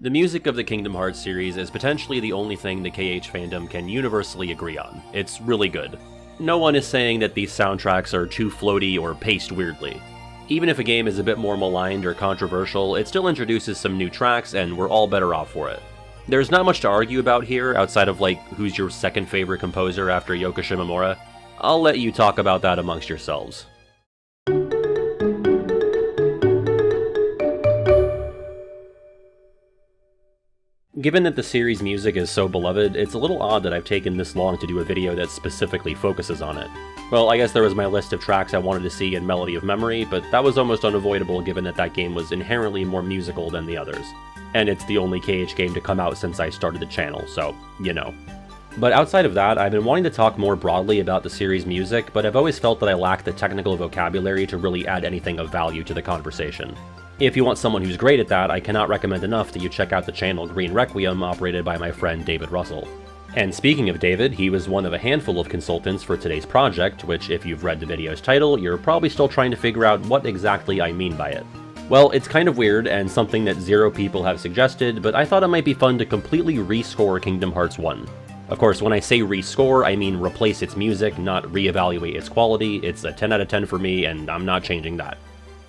The music of the Kingdom Hearts series is potentially the only thing the KH fandom can universally agree on. It's really good. No one is saying that these soundtracks are too floaty or paced weirdly. Even if a game is a bit more maligned or controversial, it still introduces some new tracks, and we're all better off for it. There's not much to argue about here, outside of like, who's your second favorite composer after Yoko Shimomura. I'll let you talk about that amongst yourselves. Given that the series' music is so beloved, it's a little odd that I've taken this long to do a video that specifically focuses on it. Well, I guess there was my list of tracks I wanted to see in Melody of Memory, but that was almost unavoidable given that that game was inherently more musical than the others. And it's the only KH game to come out since I started the channel, so, you know. But outside of that, I've been wanting to talk more broadly about the series' music, but I've always felt that I lack the technical vocabulary to really add anything of value to the conversation. If you want someone who's great at that, I cannot recommend enough that you check out the channel Green Requiem, operated by my friend David Russell. And speaking of David, he was one of a handful of consultants for today's project, which if you've read the video's title, you're probably still trying to figure out what exactly I mean by it. Well, it's kind of weird, and something that 0 people have suggested, but I thought it might be fun to completely rescore Kingdom Hearts 1. Of course, when I say rescore, I mean replace its music, not reevaluate its quality. It's a 10 out of 10 for me, and I'm not changing that.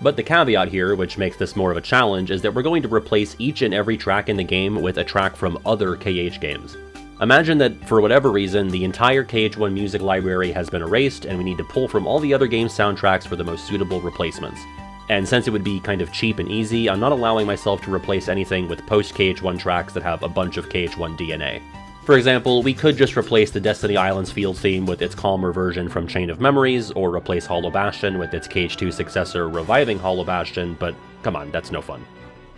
But the caveat here, which makes this more of a challenge, is that we're going to replace each and every track in the game with a track from other KH games. Imagine that, for whatever reason, the entire KH1 music library has been erased, and we need to pull from all the other games' soundtracks for the most suitable replacements. And since it would be kind of cheap and easy, I'm not allowing myself to replace anything with post-KH1 tracks that have a bunch of KH1 DNA. For example, we could just replace the Destiny Islands field theme with its calmer version from Chain of Memories, or replace Hollow Bastion with its KH2 successor reviving Hollow Bastion, but come on, that's no fun.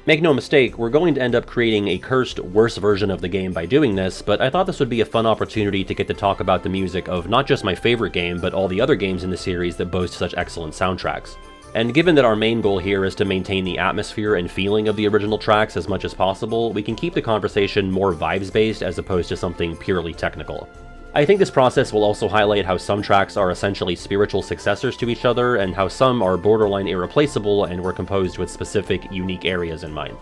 Make no mistake, we're going to end up creating a cursed, worse version of the game by doing this, but I thought this would be a fun opportunity to get to talk about the music of not just my favorite game, but all the other games in the series that boast such excellent soundtracks. And given that our main goal here is to maintain the atmosphere and feeling of the original tracks as much as possible, we can keep the conversation more vibes-based as opposed to something purely technical. I think this process will also highlight how some tracks are essentially spiritual successors to each other, and how some are borderline irreplaceable and were composed with specific, unique areas in mind.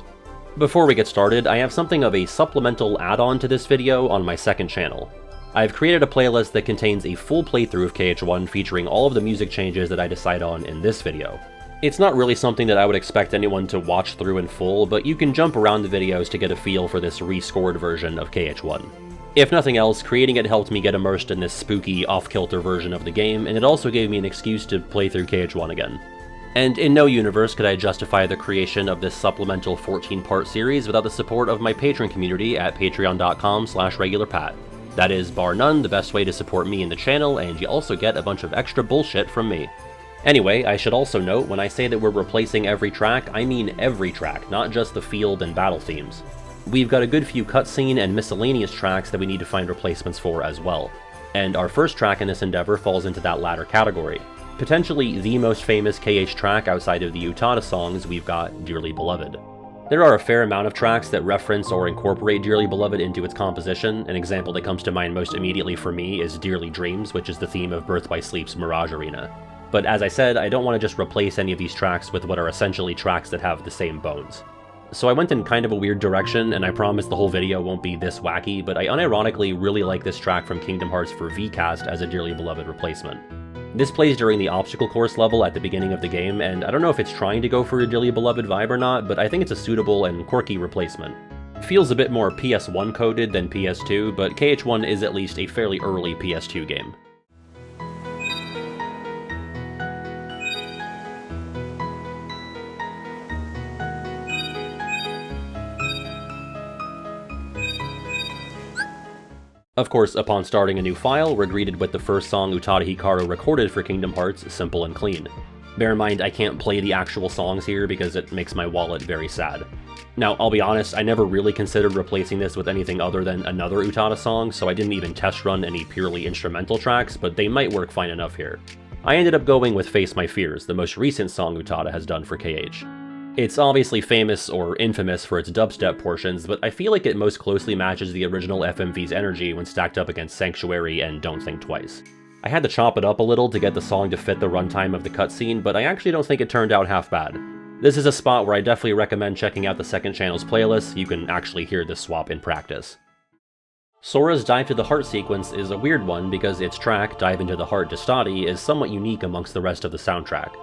Before we get started, I have something of a supplemental add-on to this video on my second channel. I've created a playlist that contains a full playthrough of KH1 featuring all of the music changes that I decide on in this video. It's not really something that I would expect anyone to watch through in full, but you can jump around the videos to get a feel for this rescored version of KH1. If nothing else, creating it helped me get immersed in this spooky, off-kilter version of the game, and it also gave me an excuse to play through KH1 again. And in no universe could I justify the creation of this supplemental 14-part series without the support of my Patreon community at patreon.com/regularpat. That is, bar none, the best way to support me and the channel, and you also get a bunch of extra bullshit from me. Anyway, I should also note, when I say that we're replacing every track, I mean every track, not just the field and battle themes. We've got a good few cutscene and miscellaneous tracks that we need to find replacements for as well. And our first track in this endeavor falls into that latter category. Potentially the most famous KH track outside of the Utada songs, we've got Dearly Beloved. There are a fair amount of tracks that reference or incorporate Dearly Beloved into its composition. An example that comes to mind most immediately for me is Dearly Dreams, which is the theme of Birth by Sleep's Mirage Arena. But as I said, I don't want to just replace any of these tracks with what are essentially tracks that have the same bones. So I went in kind of a weird direction, and I promise the whole video won't be this wacky, but I unironically really like this track from Kingdom Hearts for VCast as a Dearly Beloved replacement. This plays during the obstacle course level at the beginning of the game, and I don't know if it's trying to go for a Dearly Beloved vibe or not, but I think it's a suitable and quirky replacement. Feels a bit more PS1 coded than PS2, but KH1 is at least a fairly early PS2 game. Of course, upon starting a new file, we're greeted with the first song Utada Hikaru recorded for Kingdom Hearts, Simple and Clean. Bear in mind, I can't play the actual songs here because it makes my wallet very sad. Now, I'll be honest, I never really considered replacing this with anything other than another Utada song, so I didn't even test run any purely instrumental tracks, but they might work fine enough here. I ended up going with Face My Fears, the most recent song Utada has done for KH. It's obviously famous or infamous for its dubstep portions, but I feel like it most closely matches the original FMV's energy when stacked up against Sanctuary and Don't Think Twice. I had to chop it up a little to get the song to fit the runtime of the cutscene, but I actually don't think it turned out half bad. This is a spot where I definitely recommend checking out the second channel's playlist. You can actually hear this swap in practice. Sora's Dive to the Heart sequence is a weird one because its track, Dive into the Heart Destati, is somewhat unique amongst the rest of the soundtrack.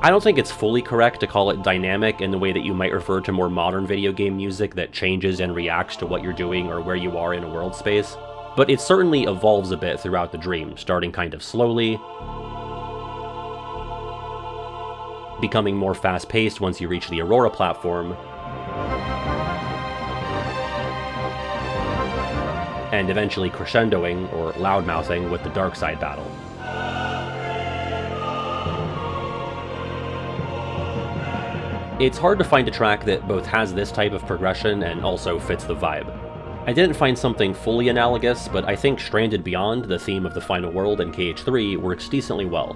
I don't think it's fully correct to call it dynamic in the way that you might refer to more modern video game music that changes and reacts to what you're doing or where you are in a world space, but it certainly evolves a bit throughout the dream, starting kind of slowly, becoming more fast-paced once you reach the Aurora platform, and eventually crescendoing, or loudmouthing, with the Dark Side battle. It's hard to find a track that both has this type of progression and also fits the vibe. I didn't find something fully analogous, but I think Stranded Beyond, the theme of the final world, and KH3 works decently well.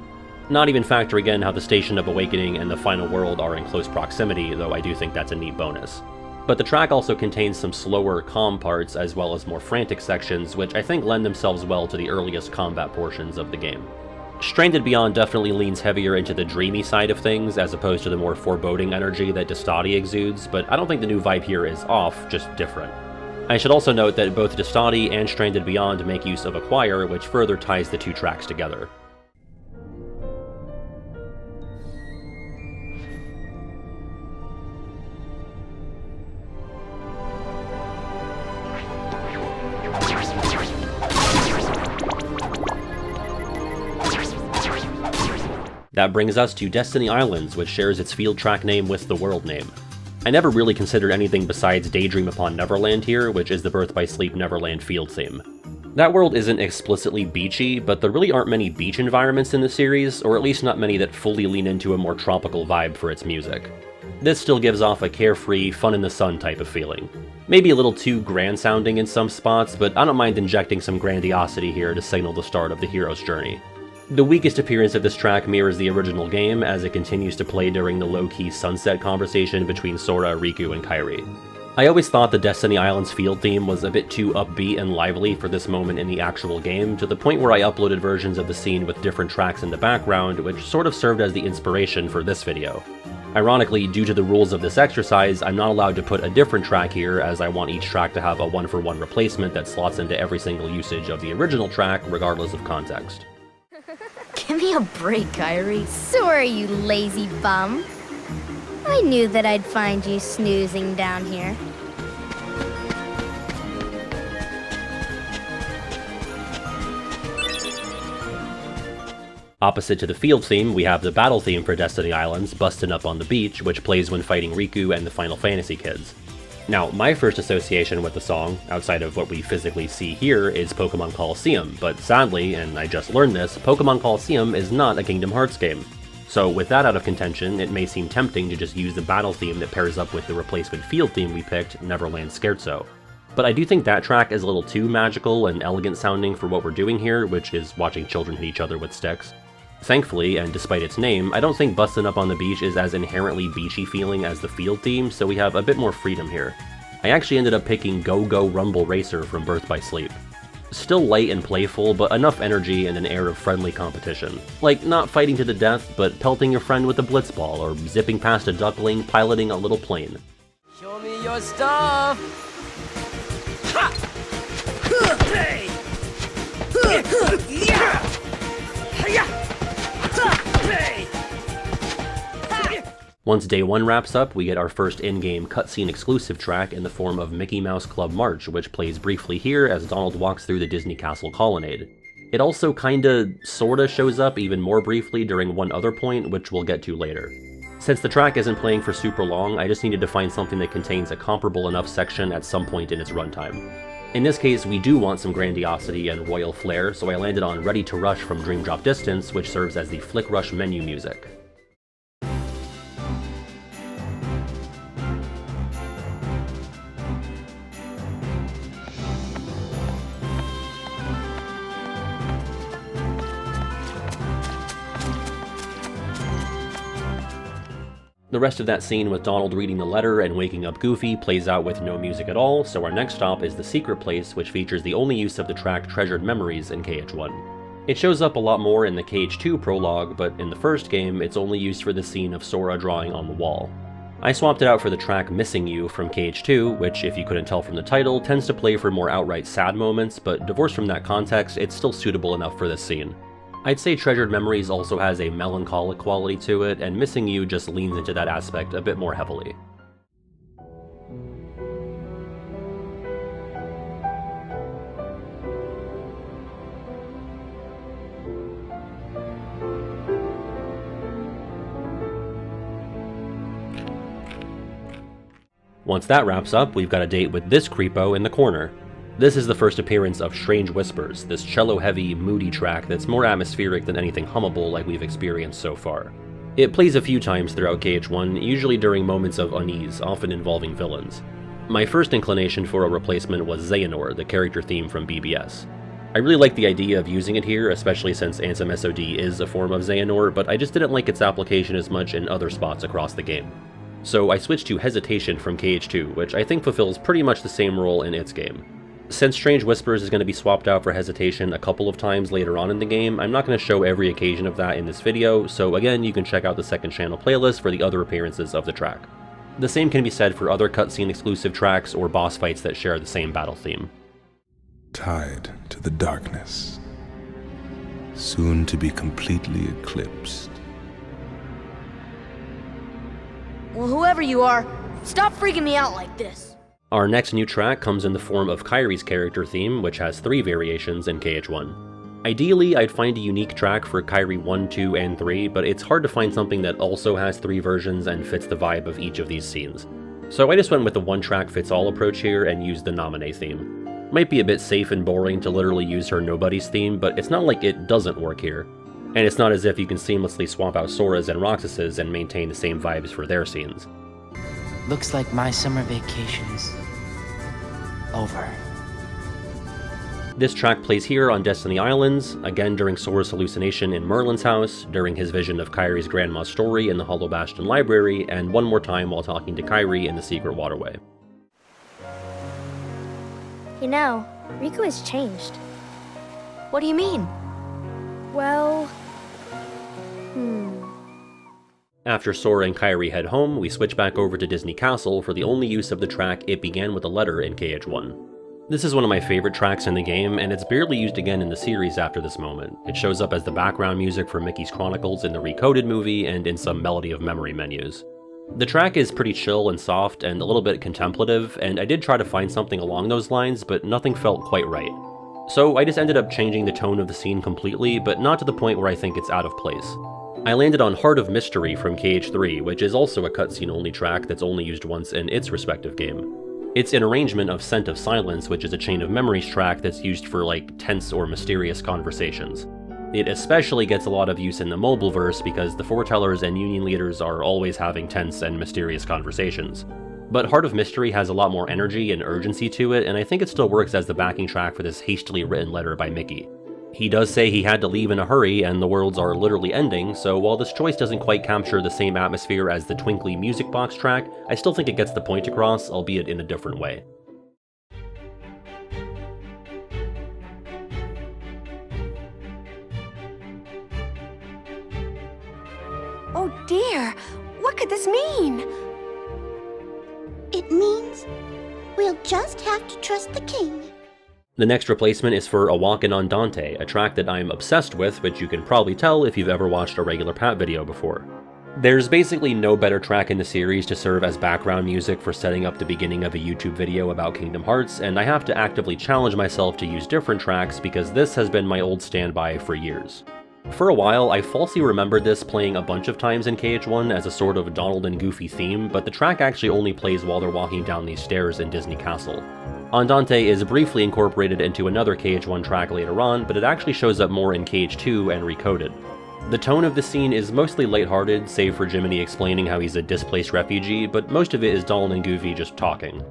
Not even factoring in how the Station of Awakening and the final world are in close proximity, though I do think that's a neat bonus. But the track also contains some slower, calm parts, as well as more frantic sections, which I think lend themselves well to the earliest combat portions of the game. Stranded Beyond definitely leans heavier into the dreamy side of things, as opposed to the more foreboding energy that Destati exudes, but I don't think the new vibe here is off, just different. I should also note that both Destati and Stranded Beyond make use of a choir, which further ties the two tracks together. That brings us to Destiny Islands, which shares its field track name with the world name. I never really considered anything besides Daydream Upon Neverland here, which is the Birth by Sleep Neverland field theme. That world isn't explicitly beachy, but there really aren't many beach environments in the series, or at least not many that fully lean into a more tropical vibe for its music. This still gives off a carefree, fun-in-the-sun type of feeling. Maybe a little too grand-sounding in some spots, but I don't mind injecting some grandiosity here to signal the start of the hero's journey. The weakest appearance of this track mirrors the original game, as it continues to play during the low-key sunset conversation between Sora, Riku, and Kairi. I always thought the Destiny Islands field theme was a bit too upbeat and lively for this moment in the actual game, to the point where I uploaded versions of the scene with different tracks in the background, which sort of served as the inspiration for this video. Ironically, due to the rules of this exercise, I'm not allowed to put a different track here, as I want each track to have a one-for-one replacement that slots into every single usage of the original track, regardless of context. Give me a break, Kairi. Sorry, you lazy bum. I knew that I'd find you snoozing down here. Opposite to the field theme, we have the battle theme for Destiny Islands, Bustin' Up on the Beach, which plays when fighting Riku and the Final Fantasy kids. Now, my first association with the song, outside of what we physically see here, is Pokemon Colosseum, but sadly, and I just learned this, Pokemon Colosseum is not a Kingdom Hearts game. So with that out of contention, it may seem tempting to just use the battle theme that pairs up with the replacement field theme we picked, Neverland Scherzo. But I do think that track is a little too magical and elegant sounding for what we're doing here, which is watching children hit each other with sticks. Thankfully, and despite its name, I don't think Bustin' Up on the Beach is as inherently beachy feeling as the field theme, so we have a bit more freedom here. I actually ended up picking Go Go Rumble Racer from Birth by Sleep. Still light and playful, but enough energy and an air of friendly competition. Like, not fighting to the death, but pelting your friend with a blitzball, or zipping past a duckling piloting a little plane. Show me your stuff! Ha! Hey! Once Day 1 wraps up, we get our first in-game cutscene exclusive track in the form of Mickey Mouse Club March, which plays briefly here as Donald walks through the Disney Castle Colonnade. It also kinda, sorta shows up even more briefly during one other point, which we'll get to later. Since the track isn't playing for super long, I just needed to find something that contains a comparable enough section at some point in its runtime. In this case, we do want some grandiosity and royal flair, so I landed on Ready to Rush from Dream Drop Distance, which serves as the Flick Rush menu music. The rest of that scene with Donald reading the letter and waking up Goofy plays out with no music at all, so our next stop is the Secret Place, which features the only use of the track Treasured Memories in KH1. It shows up a lot more in the KH2 prologue, but in the first game, it's only used for the scene of Sora drawing on the wall. I swapped it out for the track Missing You from KH2, which, if you couldn't tell from the title, tends to play for more outright sad moments, but divorced from that context, it's still suitable enough for this scene. I'd say Treasured Memories also has a melancholic quality to it, and Missing You just leans into that aspect a bit more heavily. Once that wraps up, we've got a date with this creepo in the corner. This is the first appearance of Strange Whispers, this cello-heavy, moody track that's more atmospheric than anything hummable like we've experienced so far. It plays a few times throughout KH1, usually during moments of unease, often involving villains. My first inclination for a replacement was Xehanort, the character theme from BBS. I really like the idea of using it here, especially since Ansem SOD is a form of Xehanort, but I just didn't like its application as much in other spots across the game. So I switched to Hesitation from KH2, which I think fulfills pretty much the same role in its game. Since Strange Whispers is going to be swapped out for Hesitation a couple of times later on in the game, I'm not going to show every occasion of that in this video, so again, you can check out the second channel playlist for the other appearances of the track. The same can be said for other cutscene exclusive tracks or boss fights that share the same battle theme. Tied to the darkness, soon to be completely eclipsed. Well, whoever you are, stop freaking me out like this. Our next new track comes in the form of Kairi's character theme, which has 3 variations in KH1. Ideally, I'd find a unique track for Kairi 1, 2, and 3, but it's hard to find something that also has 3 versions and fits the vibe of each of these scenes. So I just went with the one-track-fits-all approach here and used the Naminé theme. Might be a bit safe and boring to literally use her Nobody's theme, but it's not like it doesn't work here. And it's not as if you can seamlessly swap out Sora's and Roxas's and maintain the same vibes for their scenes. Looks like my summer vacation is over. This track plays here on Destiny Islands, again during Sora's hallucination in Merlin's house, during his vision of Kairi's grandma's story in the Hollow Bastion Library, and one more time while talking to Kairi in the Secret Waterway. You know, Riku has changed. What do you mean? Well... After Sora and Kairi head home, we switch back over to Disney Castle for the only use of the track It Began With a Letter in KH1. This is one of my favorite tracks in the game, and it's barely used again in the series after this moment. It shows up as the background music for Mickey's Chronicles in the Recoded movie and in some Melody of Memory menus. The track is pretty chill and soft and a little bit contemplative, and I did try to find something along those lines, but nothing felt quite right. So I just ended up changing the tone of the scene completely, but not to the point where I think it's out of place. I landed on Heart of Mystery from KH3, which is also a cutscene-only track that's only used once in its respective game. It's an arrangement of Scent of Silence, which is a Chain of Memories track that's used for, like, tense or mysterious conversations. It especially gets a lot of use in the mobile verse because the foretellers and union leaders are always having tense and mysterious conversations. But Heart of Mystery has a lot more energy and urgency to it, and I think it still works as the backing track for this hastily written letter by Mickey. He does say he had to leave in a hurry and the worlds are literally ending, so while this choice doesn't quite capture the same atmosphere as the twinkly music box track, I still think it gets the point across, albeit in a different way. Oh dear, what could this mean? It means we'll just have to trust the king. The next replacement is for A Walkin' on Dante, a track that I'm obsessed with, which you can probably tell if you've ever watched a regular Pat video before. There's basically no better track in the series to serve as background music for setting up the beginning of a YouTube video about Kingdom Hearts, and I have to actively challenge myself to use different tracks because this has been my old standby for years. For a while, I falsely remembered this playing a bunch of times in KH1 as a sort of Donald and Goofy theme, but the track actually only plays while they're walking down these stairs in Disney Castle. Andante is briefly incorporated into another KH1 track later on, but it actually shows up more in KH2 and Recoded. The tone of the scene is mostly lighthearted, save for Jiminy explaining how he's a displaced refugee, but most of it is Donald and Goofy just talking.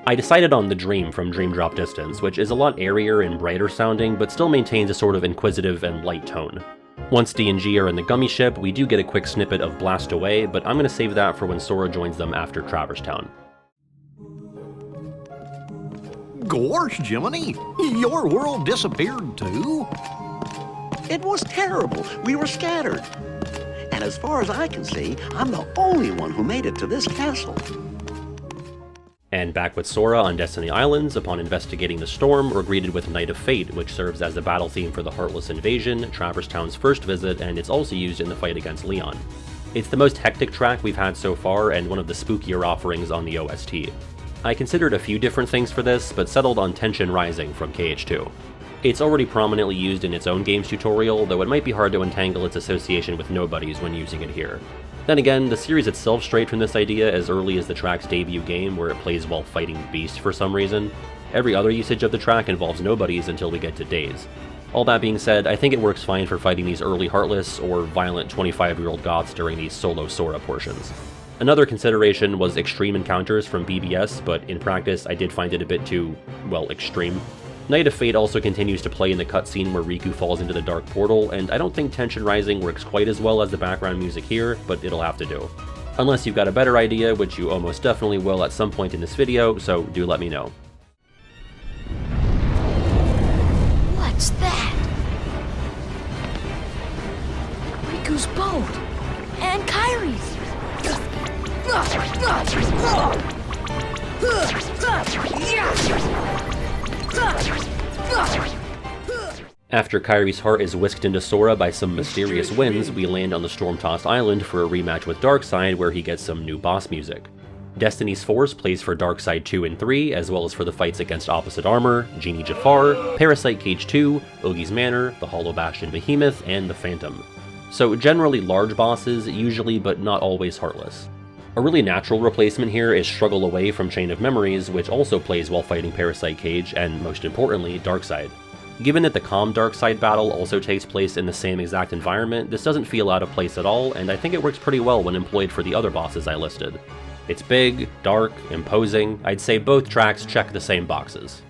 I decided on The Dream from Dream Drop Distance, which is a lot airier and brighter sounding, but still maintains a sort of inquisitive and light tone. Once D and G are in the gummy ship, we do get a quick snippet of Blast Away, but I'm going to save that for when Sora joins them after Traverse Town. Gosh, Jiminy, your world disappeared too? It was terrible. We were scattered. And And as far as I can see, I'm the only one who made it to this castle. And back with Sora on Destiny Islands, upon investigating the storm, we're greeted with Night of Fate, which serves as the battle theme for the Heartless Invasion, Traverse Town's first visit, and it's also used in the fight against Leon. It's the most hectic track we've had so far, and one of the spookier offerings on the OST. I considered a few different things for this, but settled on Tension Rising from KH2. It's already prominently used in its own game's tutorial, though it might be hard to untangle its association with nobodies when using it here. Then again, the series itself strayed from this idea as early as the track's debut game, where it plays while fighting Beast for some reason. Every other usage of the track involves nobodies until we get to Days. All that being said, I think it works fine for fighting these early Heartless or violent 25-year-old goths during these solo Sora portions. Another consideration was extreme encounters from BBS, but in practice I did find it a bit too, well, extreme. Night of Fate also continues to play in the cutscene where Riku falls into the Dark Portal, and I don't think Tension Rising works quite as well as the background music here, but it'll have to do. Unless you've got a better idea, which you almost definitely will at some point in this video, so do let me know. What's that? Riku's boat! And Kairi's! After Kairi's heart is whisked into Sora by some mysterious winds, we land on the storm-tossed island for a rematch with Darkseid, where he gets some new boss music. Destiny's Force plays for Darkseid 2 and 3, as well as for the fights against Opposite Armor, Genie Jafar, Parasite Cage 2, Ogie's Manor, the Hollow Bastion Behemoth, and the Phantom. So generally large bosses, usually but not always Heartless. A really natural replacement here is Struggle Away from Chain of Memories, which also plays while fighting Parasite Cage, and most importantly, Darkseid. Given that the calm Darkseid battle also takes place in the same exact environment, this doesn't feel out of place at all, and I think it works pretty well when employed for the other bosses I listed. It's big, dark, imposing. I'd say both tracks check the same boxes.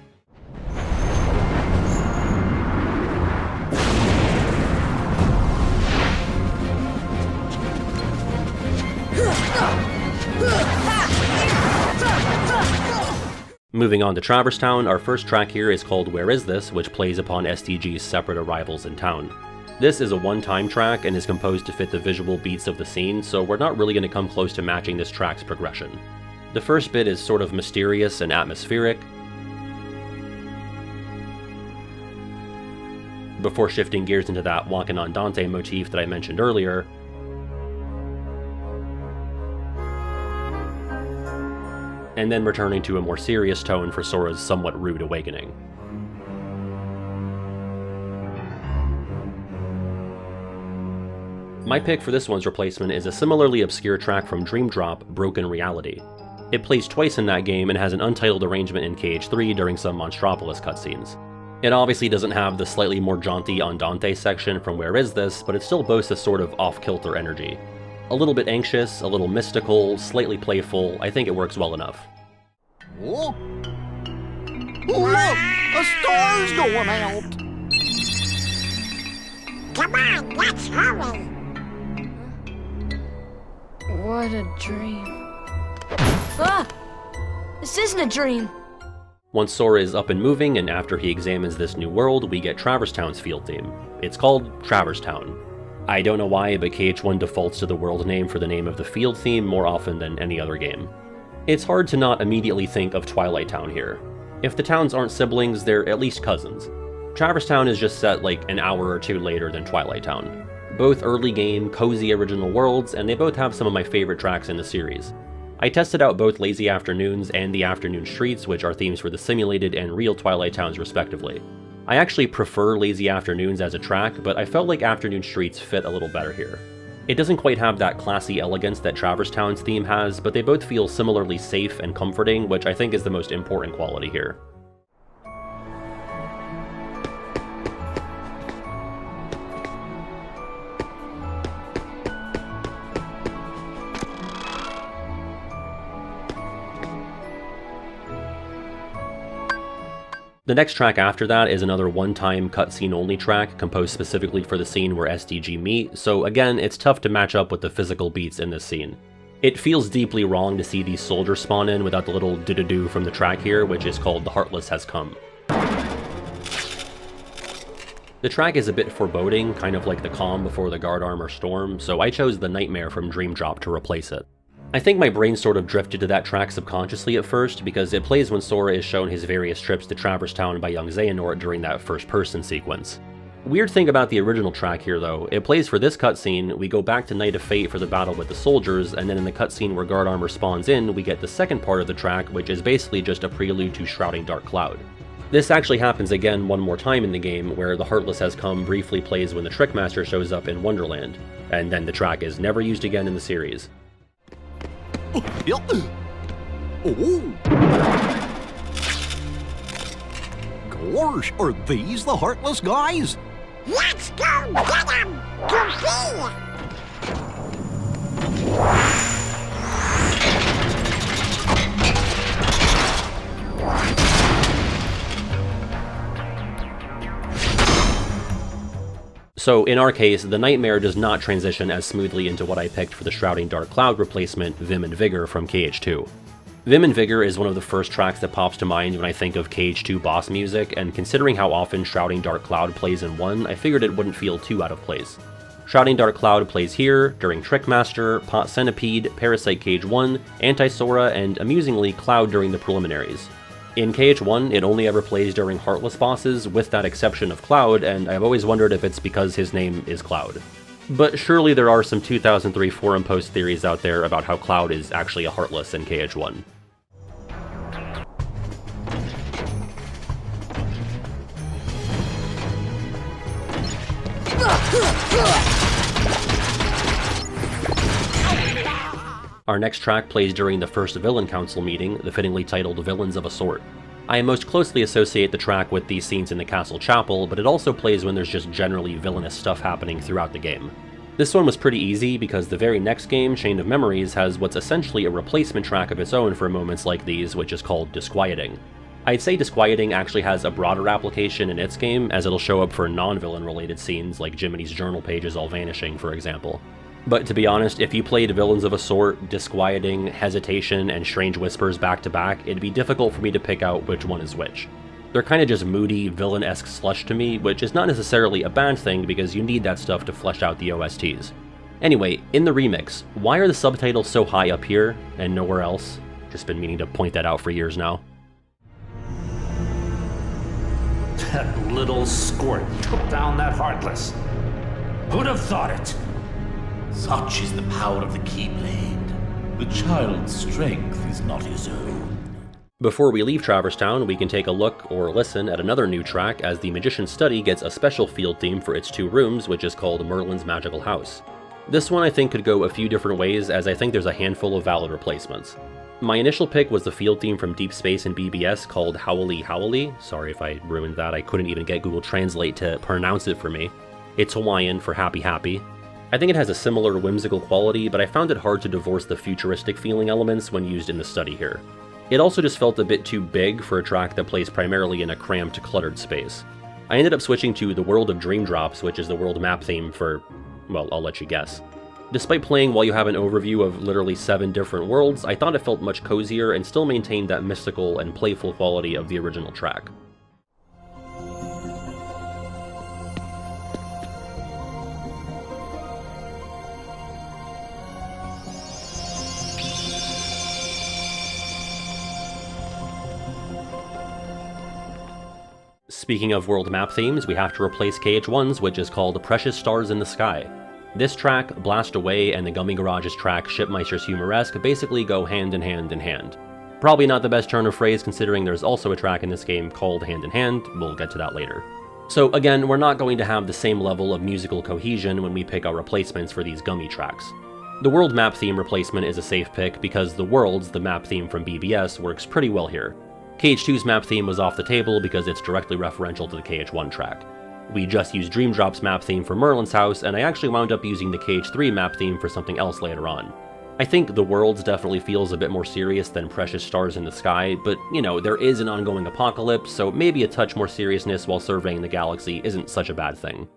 Moving on to Traverse Town, our first track here is called Where Is This?, which plays upon SDG's separate arrivals in town. This is a one-time track and is composed to fit the visual beats of the scene, so we're not really going to come close to matching this track's progression. The first bit is sort of mysterious and atmospheric, before shifting gears into that Walkin' on Dante motif that I mentioned earlier, and then returning to a more serious tone for Sora's somewhat rude awakening. My pick for this one's replacement is a similarly obscure track from Dream Drop, Broken Reality. It plays twice in that game and has an untitled arrangement in KH3 during some Monstropolis cutscenes. It obviously doesn't have the slightly more jaunty Andante section from Where Is This?, but it still boasts a sort of off-kilter energy. A little bit anxious, a little mystical, slightly playful. I think it works well enough. Oh. Look! A star's going out! Come on, let's hurry! What a dream. Ah! This isn't a dream! Once Sora is up and moving, and after he examines this new world, we get Traverse Town's field theme. It's called Traverse Town. I don't know why, but KH1 defaults to the world name for the name of the field theme more often than any other game. It's hard to not immediately think of Twilight Town here. If the towns aren't siblings, they're at least cousins. Traverse Town is just set like an hour or two later than Twilight Town. Both early game, cozy original worlds, and they both have some of my favorite tracks in the series. I tested out both Lazy Afternoons and the Afternoon Streets, which are themes for the simulated and real Twilight Towns respectively. I actually prefer Lazy Afternoons as a track, but I felt like Afternoon Streets fit a little better here. It doesn't quite have that classy elegance that Traverse Town's theme has, but they both feel similarly safe and comforting, which I think is the most important quality here. The next track after that is another one-time cutscene-only track, composed specifically for the scene where SDG meet, so again, it's tough to match up with the physical beats in this scene. It feels deeply wrong to see these soldiers spawn in without the little do-do-do from the track here, which is called The Heartless Has Come. The track is a bit foreboding, kind of like the calm before the guard armor storm, so I chose the Nightmare from Dream Drop to replace it. I think my brain sort of drifted to that track subconsciously at first, because it plays when Sora is shown his various trips to Traverse Town by young Xehanort during that first-person sequence. Weird thing about the original track here though, it plays for this cutscene, we go back to Night of Fate for the battle with the soldiers, and then in the cutscene where Guard Armor spawns in, we get the second part of the track, which is basically just a prelude to Shrouding Dark Cloud. This actually happens again one more time in the game, where the Heartless Has Come briefly plays when the Trickmaster shows up in Wonderland, and then the track is never used again in the series. Gosh, are these the Heartless guys? Let's go get him! Goofy! So in our case, the Nightmare does not transition as smoothly into what I picked for the Shrouding Dark Cloud replacement, Vim and Vigor from KH2. Vim and Vigor is one of the first tracks that pops to mind when I think of KH2 boss music, and considering how often Shrouding Dark Cloud plays in 1, I figured it wouldn't feel too out of place. Shrouding Dark Cloud plays here, during Trickmaster, Pot Centipede, Parasite Cage 1, Anti-Sora, and amusingly Cloud during the preliminaries. In KH1, it only ever plays during Heartless bosses, with that exception of Cloud, and I've always wondered if it's because his name is Cloud. But surely there are some 2003 forum post theories out there about how Cloud is actually a Heartless in KH1. Our next track plays during the first Villain Council meeting, the fittingly titled Villains of a Sort. I most closely associate the track with these scenes in the Castle Chapel, but it also plays when there's just generally villainous stuff happening throughout the game. This one was pretty easy because the very next game, Chain of Memories, has what's essentially a replacement track of its own for moments like these, which is called Disquieting. I'd say Disquieting actually has a broader application in its game, as it'll show up for non-villain related scenes like Jiminy's journal pages all vanishing, for example. But to be honest, if you played Villains of a Sort, Disquieting, Hesitation, and Strange Whispers back to back, it'd be difficult for me to pick out which one is which. They're kinda just moody, villain-esque slush to me, which is not necessarily a bad thing because you need that stuff to flesh out the OSTs. Anyway, in the remix, why are the subtitles so high up here and nowhere else? Just been meaning to point that out for years now. That little squirt took down that Heartless. Who'd have thought it? Such is the power of the Keyblade. The child's strength is not his own. Before we leave Traverse Town, we can take a look or listen at another new track as the Magician's Study gets a special field theme for its 2 rooms, which is called Merlin's Magical House. This one I think could go a few different ways, as I think there's a handful of valid replacements. My initial pick was the field theme from Deep Space and BBS called Howly Howly. Sorry if I ruined that, I couldn't even get Google Translate to pronounce it for me. It's Hawaiian for Happy Happy. I think it has a similar whimsical quality, but I found it hard to divorce the futuristic feeling elements when used in the study here. It also just felt a bit too big for a track that plays primarily in a cramped, cluttered space. I ended up switching to The World of Dream Drops, which is the world map theme for, well, I'll let you guess. Despite playing while you have an overview of literally 7 different worlds, I thought it felt much cozier and still maintained that mystical and playful quality of the original track. Speaking of world map themes, we have to replace KH1's, which is called Precious Stars in the Sky. This track, Blast Away, and the Gummy Garage's track, Shipmeister's Humoresque, basically go hand in hand in hand. Probably not the best turn of phrase considering there's also a track in this game called Hand in Hand, we'll get to that later. So again, we're not going to have the same level of musical cohesion when we pick our replacements for these Gummy tracks. The world map theme replacement is a safe pick because the Worlds, the map theme from BBS, works pretty well here. KH2's map theme was off the table because it's directly referential to the KH1 track. We just used Dream Drop's map theme for Merlin's house, and I actually wound up using the KH3 map theme for something else later on. I think The Worlds definitely feels a bit more serious than Precious Stars in the Sky, but, you know, there is an ongoing apocalypse, so maybe a touch more seriousness while surveying the galaxy isn't such a bad thing.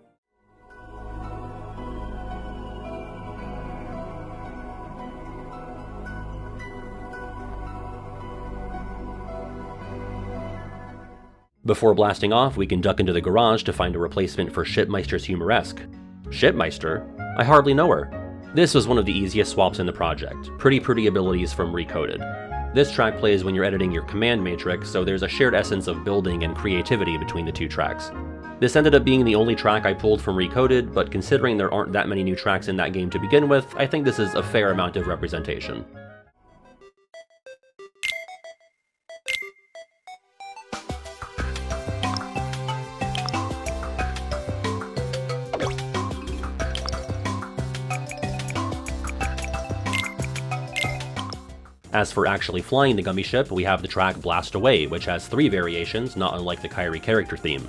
Before blasting off, we can duck into the garage to find a replacement for Shipmeister's Humoresque. Shipmeister? I hardly know her. This was one of the easiest swaps in the project, pretty abilities from Recoded. This track plays when you're editing your command matrix, so there's a shared essence of building and creativity between the two tracks. This ended up being the only track I pulled from Recoded, but considering there aren't that many new tracks in that game to begin with, I think this is a fair amount of representation. As for actually flying the gummy ship, we have the track Blast Away, which has 3 variations, not unlike the Kairi character theme.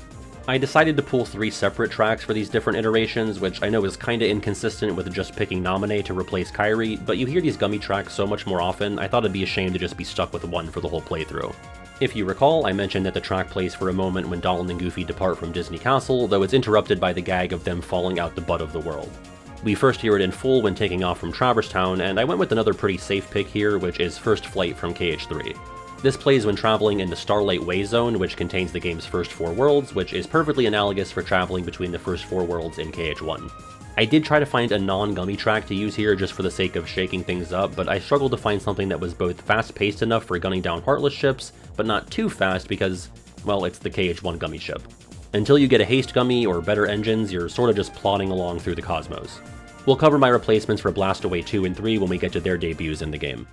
I decided to pull 3 separate tracks for these different iterations, which I know is kinda inconsistent with just picking Naminé to replace Kairi, but you hear these gummy tracks so much more often, I thought it'd be a shame to just be stuck with one for the whole playthrough. If you recall, I mentioned that the track plays for a moment when Donald and Goofy depart from Disney Castle, though it's interrupted by the gag of them falling out the butt of the world. We first hear it in full when taking off from Traverse Town, and I went with another pretty safe pick here, which is First Flight from KH3. This plays when traveling in the Starlight Way Zone, which contains the game's first 4 worlds, which is perfectly analogous for traveling between the first 4 worlds in KH1. I did try to find a non-gummy track to use here just for the sake of shaking things up, but I struggled to find something that was both fast-paced enough for gunning down Heartless ships, but not too fast because, well, it's the KH1 gummy ship. Until you get a haste gummy or better engines, you're sort of just plodding along through the cosmos. We'll cover my replacements for Blast Away 2 and 3 when we get to their debuts in the game.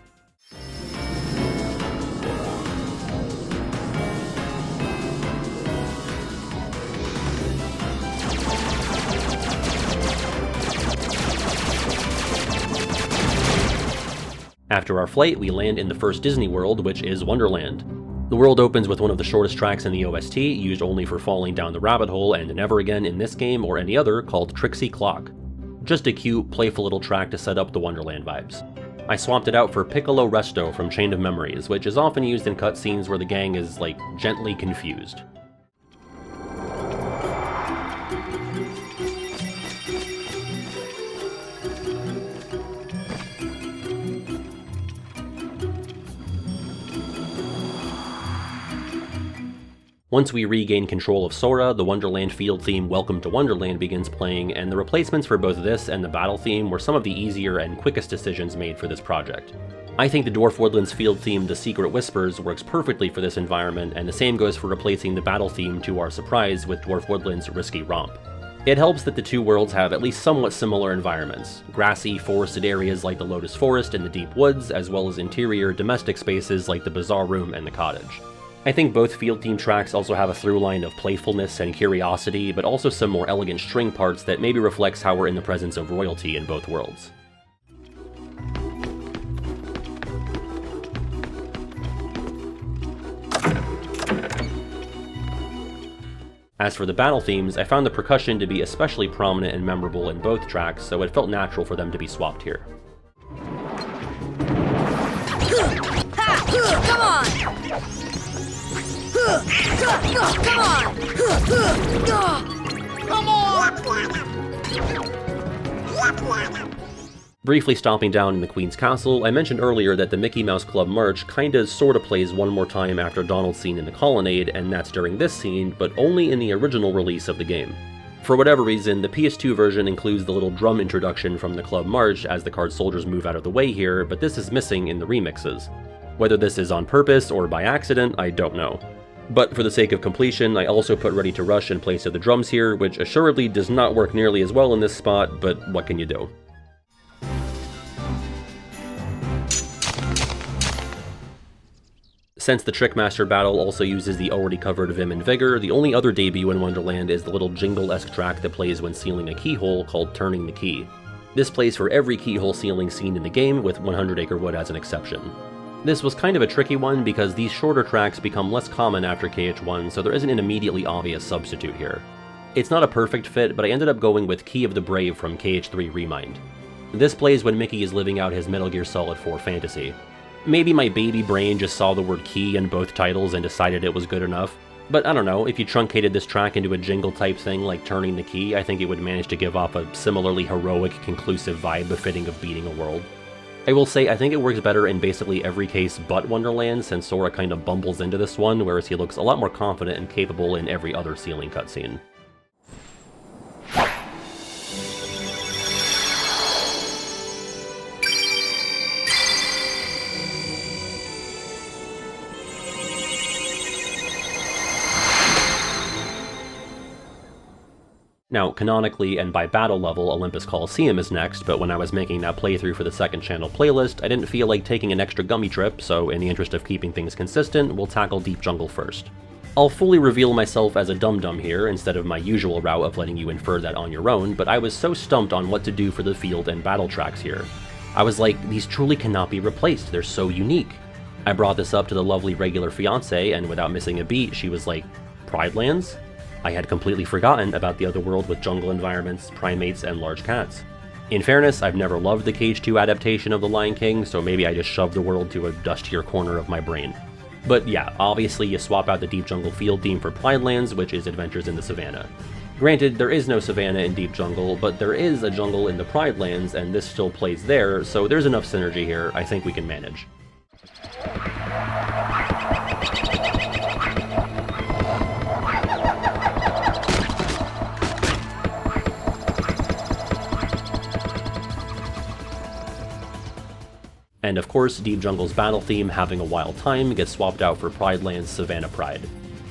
After our flight, we land in the first Disney world, which is Wonderland. The world opens with one of the shortest tracks in the OST, used only for falling down the rabbit hole and never again in this game or any other, called Trixie Clock. Just a cute, playful little track to set up the Wonderland vibes. I swapped it out for Piccolo Resto from Chain of Memories, which is often used in cutscenes where the gang is, like, gently confused. Once we regain control of Sora, the Wonderland field theme Welcome to Wonderland begins playing, and the replacements for both this and the battle theme were some of the easier and quickest decisions made for this project. I think the Dwarf Woodlands field theme The Secret Whispers works perfectly for this environment, and the same goes for replacing the battle theme to our surprise with Dwarf Woodlands Risky Romp. It helps that the two worlds have at least somewhat similar environments, grassy, forested areas like the Lotus Forest and the Deep Woods, as well as interior, domestic spaces like the Bazaar Room and the Cottage. I think both field theme tracks also have a through line of playfulness and curiosity, but also some more elegant string parts that maybe reflects how we're in the presence of royalty in both worlds. As for the battle themes, I found the percussion to be especially prominent and memorable in both tracks, so it felt natural for them to be swapped here. Come on! Come on! Come on! Briefly stopping down in the Queen's Castle, I mentioned earlier that the Mickey Mouse Club march kinda sorta plays one more time after Donald's scene in the Colonnade, and that's during this scene, but only in the original release of the game. For whatever reason, the PS2 version includes the little drum introduction from the Club March as the card soldiers move out of the way here, but this is missing in the remixes. Whether this is on purpose or by accident, I don't know. But for the sake of completion, I also put Ready to Rush in place of the drums here, which assuredly does not work nearly as well in this spot, but what can you do? Since the Trickmaster battle also uses the already covered Vim and Vigor, the only other debut in Wonderland is the little jingle-esque track that plays when sealing a keyhole called Turning the Key. This plays for every keyhole sealing scene in the game, with 100 Acre Wood as an exception. This was kind of a tricky one because these shorter tracks become less common after KH1, so there isn't an immediately obvious substitute here. It's not a perfect fit, but I ended up going with Key of the Brave from KH3 Remind. This plays when Mickey is living out his Metal Gear Solid 4 fantasy. Maybe my baby brain just saw the word key in both titles and decided it was good enough, but I don't know, if you truncated this track into a jingle type thing like Turning the Key, I think it would manage to give off a similarly heroic, conclusive vibe befitting of beating a world. I will say, I think it works better in basically every case but Wonderland, since Sora kind of bumbles into this one, whereas he looks a lot more confident and capable in every other ceiling cutscene. Now, canonically and by battle level, Olympus Coliseum is next, but when I was making that playthrough for the second channel playlist, I didn't feel like taking an extra gummy trip, so in the interest of keeping things consistent, we'll tackle Deep Jungle first. I'll fully reveal myself as a dum-dum here, instead of my usual route of letting you infer that on your own, but I was so stumped on what to do for the field and battle tracks here. I was like, these truly cannot be replaced, they're so unique. I brought this up to the lovely regular fiancé, and without missing a beat, she was like, Pride Lands? I had completely forgotten about the other world with jungle environments, primates, and large cats. In fairness, I've never loved the Cage 2 adaptation of The Lion King, so maybe I just shoved the world to a dustier corner of my brain. But yeah, obviously you swap out the Deep Jungle field theme for Pride Lands, which is Adventures in the Savannah. Granted, there is no savannah in Deep Jungle, but there is a jungle in the Pride Lands, and this still plays there, so there's enough synergy here, I think we can manage. And of course, Deep Jungle's battle theme, Having a Wild Time, gets swapped out for Pride Land's Savannah Pride.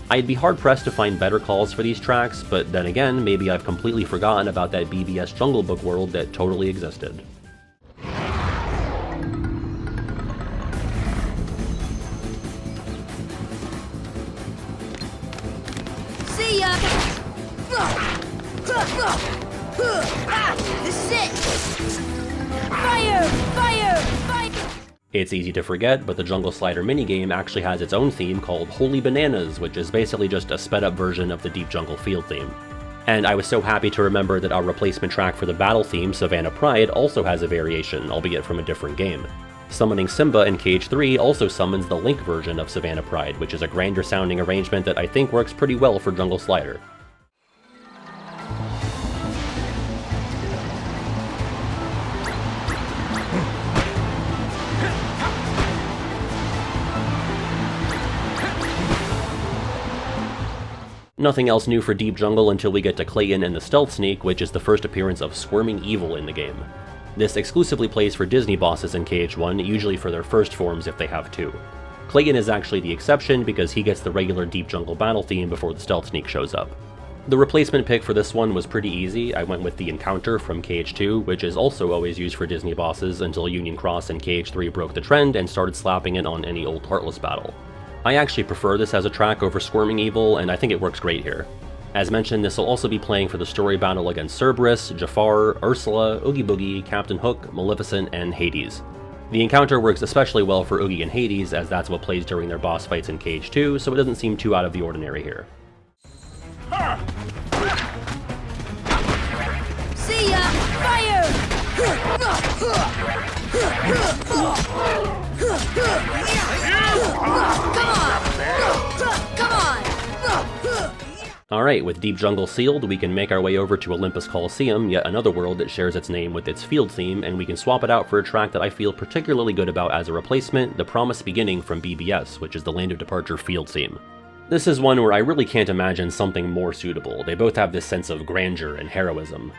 I'd be hard-pressed to find better calls for these tracks, but then again, maybe I've completely forgotten about that BBS Jungle Book world that totally existed. See ya! This is it! Fire! Fire! Fire! It's easy to forget, but the Jungle Slider minigame actually has its own theme called Holy Bananas, which is basically just a sped-up version of the Deep Jungle field theme. And I was so happy to remember that our replacement track for the battle theme, Savannah Pride, also has a variation, albeit from a different game. Summoning Simba in Cage 3 also summons the Link version of Savannah Pride, which is a grander sounding arrangement that I think works pretty well for Jungle Slider. Nothing else new for Deep Jungle until we get to Clayton and the Stealth Sneak, which is the first appearance of Squirming Evil in the game. This exclusively plays for Disney bosses in Cage 1, usually for their first forms if they have two. Clayton is actually the exception because he gets the regular Deep Jungle battle theme before the Stealth Sneak shows up. The replacement pick for this one was pretty easy. I went with the Encounter from Cage 2, which is also always used for Disney bosses until Union Cross and Cage 3 broke the trend and started slapping it on any old Heartless battle. I actually prefer this as a track over Squirming Evil, and I think it works great here. As mentioned, this will also be playing for the story battle against Cerberus, Jafar, Ursula, Oogie Boogie, Captain Hook, Maleficent, and Hades. The Encounter works especially well for Oogie and Hades, as that's what plays during their boss fights in Cage 2, so it doesn't seem too out of the ordinary here. See ya! Fire! Come on! Alright, with Deep Jungle sealed, we can make our way over to Olympus Coliseum, yet another world that shares its name with its field theme, and we can swap it out for a track that I feel particularly good about as a replacement, The Promised Beginning from BBS, which is the Land of Departure field theme. This is one where I really can't imagine something more suitable. They both have this sense of grandeur and heroism.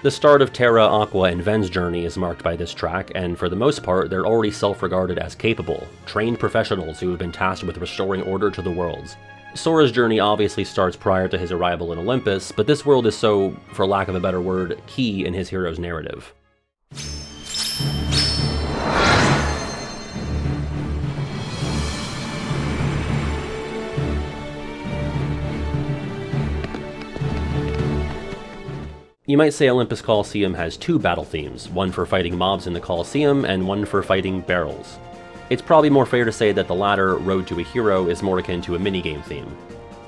The start of Terra, Aqua, and Ven's journey is marked by this track, and for the most part, they're already self-regarded as capable, trained professionals who have been tasked with restoring order to the worlds. Sora's journey obviously starts prior to his arrival in Olympus, but this world is so, for lack of a better word, key in his hero's narrative. You might say Olympus Coliseum has two battle themes, one for fighting mobs in the Coliseum and one for fighting barrels. It's probably more fair to say that the latter, Road to a Hero, is more akin to a minigame theme.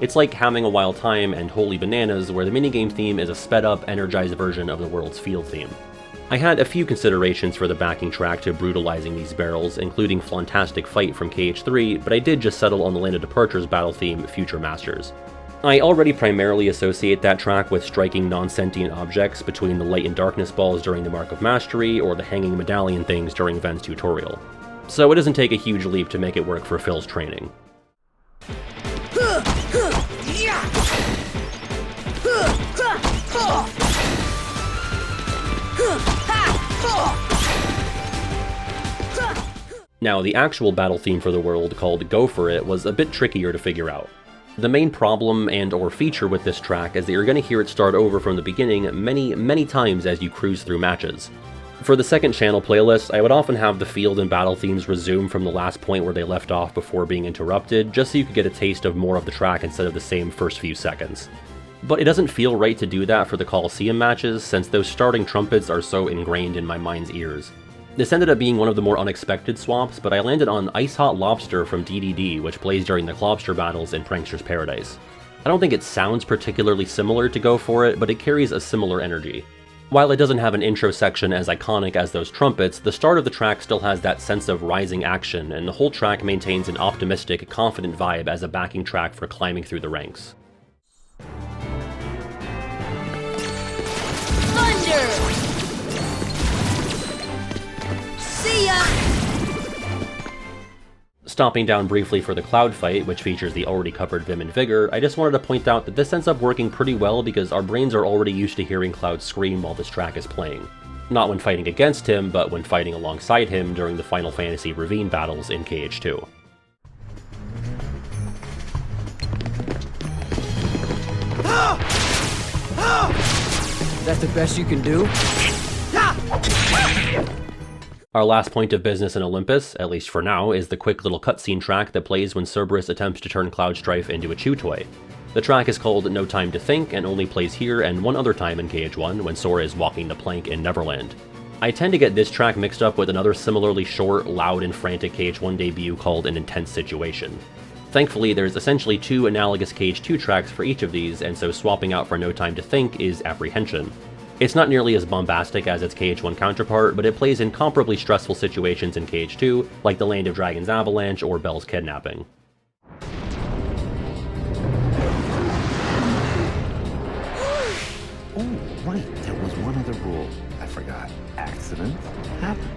It's like Having a Wild Time and Holy Bananas, where the minigame theme is a sped-up, energized version of the world's field theme. I had a few considerations for the backing track to brutalizing these barrels, including Flantastic Fight from Cage 3, but I did just settle on the Land of Departure's battle theme, Future Masters. I already primarily associate that track with striking non-sentient objects between the light and darkness balls during the Mark of Mastery or the hanging medallion things during Ven's tutorial. So it doesn't take a huge leap to make it work for Phil's training. Now, the actual battle theme for the world, called Go For It, was a bit trickier to figure out. The main problem and/or feature with this track is that you're going to hear it start over from the beginning many times as you cruise through matches. For the second channel playlist, I would often have the field and battle themes resume from the last point where they left off before being interrupted, just so you could get a taste of more of the track instead of the same first few seconds. But it doesn't feel right to do that for the Coliseum matches, since those starting trumpets are so ingrained in my mind's ears. This ended up being one of the more unexpected swaps, but I landed on Ice Hot Lobster from DDD, which plays during the Clobster battles in Prankster's Paradise. I don't think it sounds particularly similar to Go For It, but it carries a similar energy. While it doesn't have an intro section as iconic as those trumpets, the start of the track still has that sense of rising action, and the whole track maintains an optimistic, confident vibe as a backing track for climbing through the ranks. Thunder! See ya! Stopping down briefly for the Cloud fight, which features the already covered Vim and Vigor, I just wanted to point out that this ends up working pretty well because our brains are already used to hearing Cloud scream while this track is playing. Not when fighting against him, but when fighting alongside him during the Final Fantasy Ravine battles in KH2. Is that the best you can do? Our last point of business in Olympus, at least for now, is the quick little cutscene track that plays when Cerberus attempts to turn Cloud Strife into a chew toy. The track is called No Time to Think and only plays here and one other time in KH1 when Sora is walking the plank in Neverland. I tend to get this track mixed up with another similarly short, loud, and frantic KH1 debut called An Intense Situation. Thankfully, there's essentially two analogous KH2 tracks for each of these, and so swapping out for No Time to Think is Apprehension. It's not nearly as bombastic as its KH1 counterpart, but it plays in comparably stressful situations in KH2, like the Land of Dragons Avalanche or Belle's kidnapping. Oh, right, there was one other rule. I forgot. Accidents happen.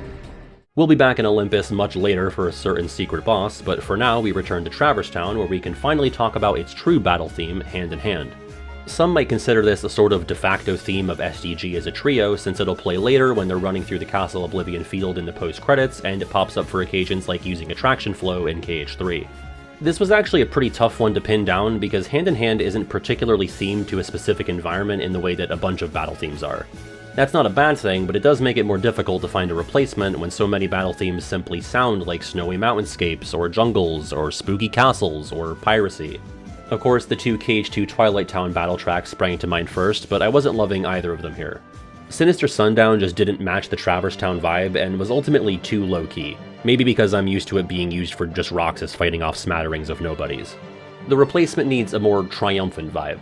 We'll be back in Olympus much later for a certain secret boss, but for now we return to Traverse Town where we can finally talk about its true battle theme, Hand in Hand. Some might consider this a sort of de facto theme of SDG as a trio, since it'll play later when they're running through the Castle Oblivion field in the post-credits, and it pops up for occasions like using Attraction Flow in KH3. This was actually a pretty tough one to pin down, because Hand in Hand isn't particularly themed to a specific environment in the way that a bunch of battle themes are. That's not a bad thing, but it does make it more difficult to find a replacement when so many battle themes simply sound like snowy mountainscapes, or jungles, or spooky castles, or piracy. Of course, the two KH2 Twilight Town battle tracks sprang to mind first, but I wasn't loving either of them here. Sinister Sundown just didn't match the Traverse Town vibe and was ultimately too low-key, maybe because I'm used to it being used for just Roxas fighting off smatterings of nobodies. The replacement needs a more triumphant vibe.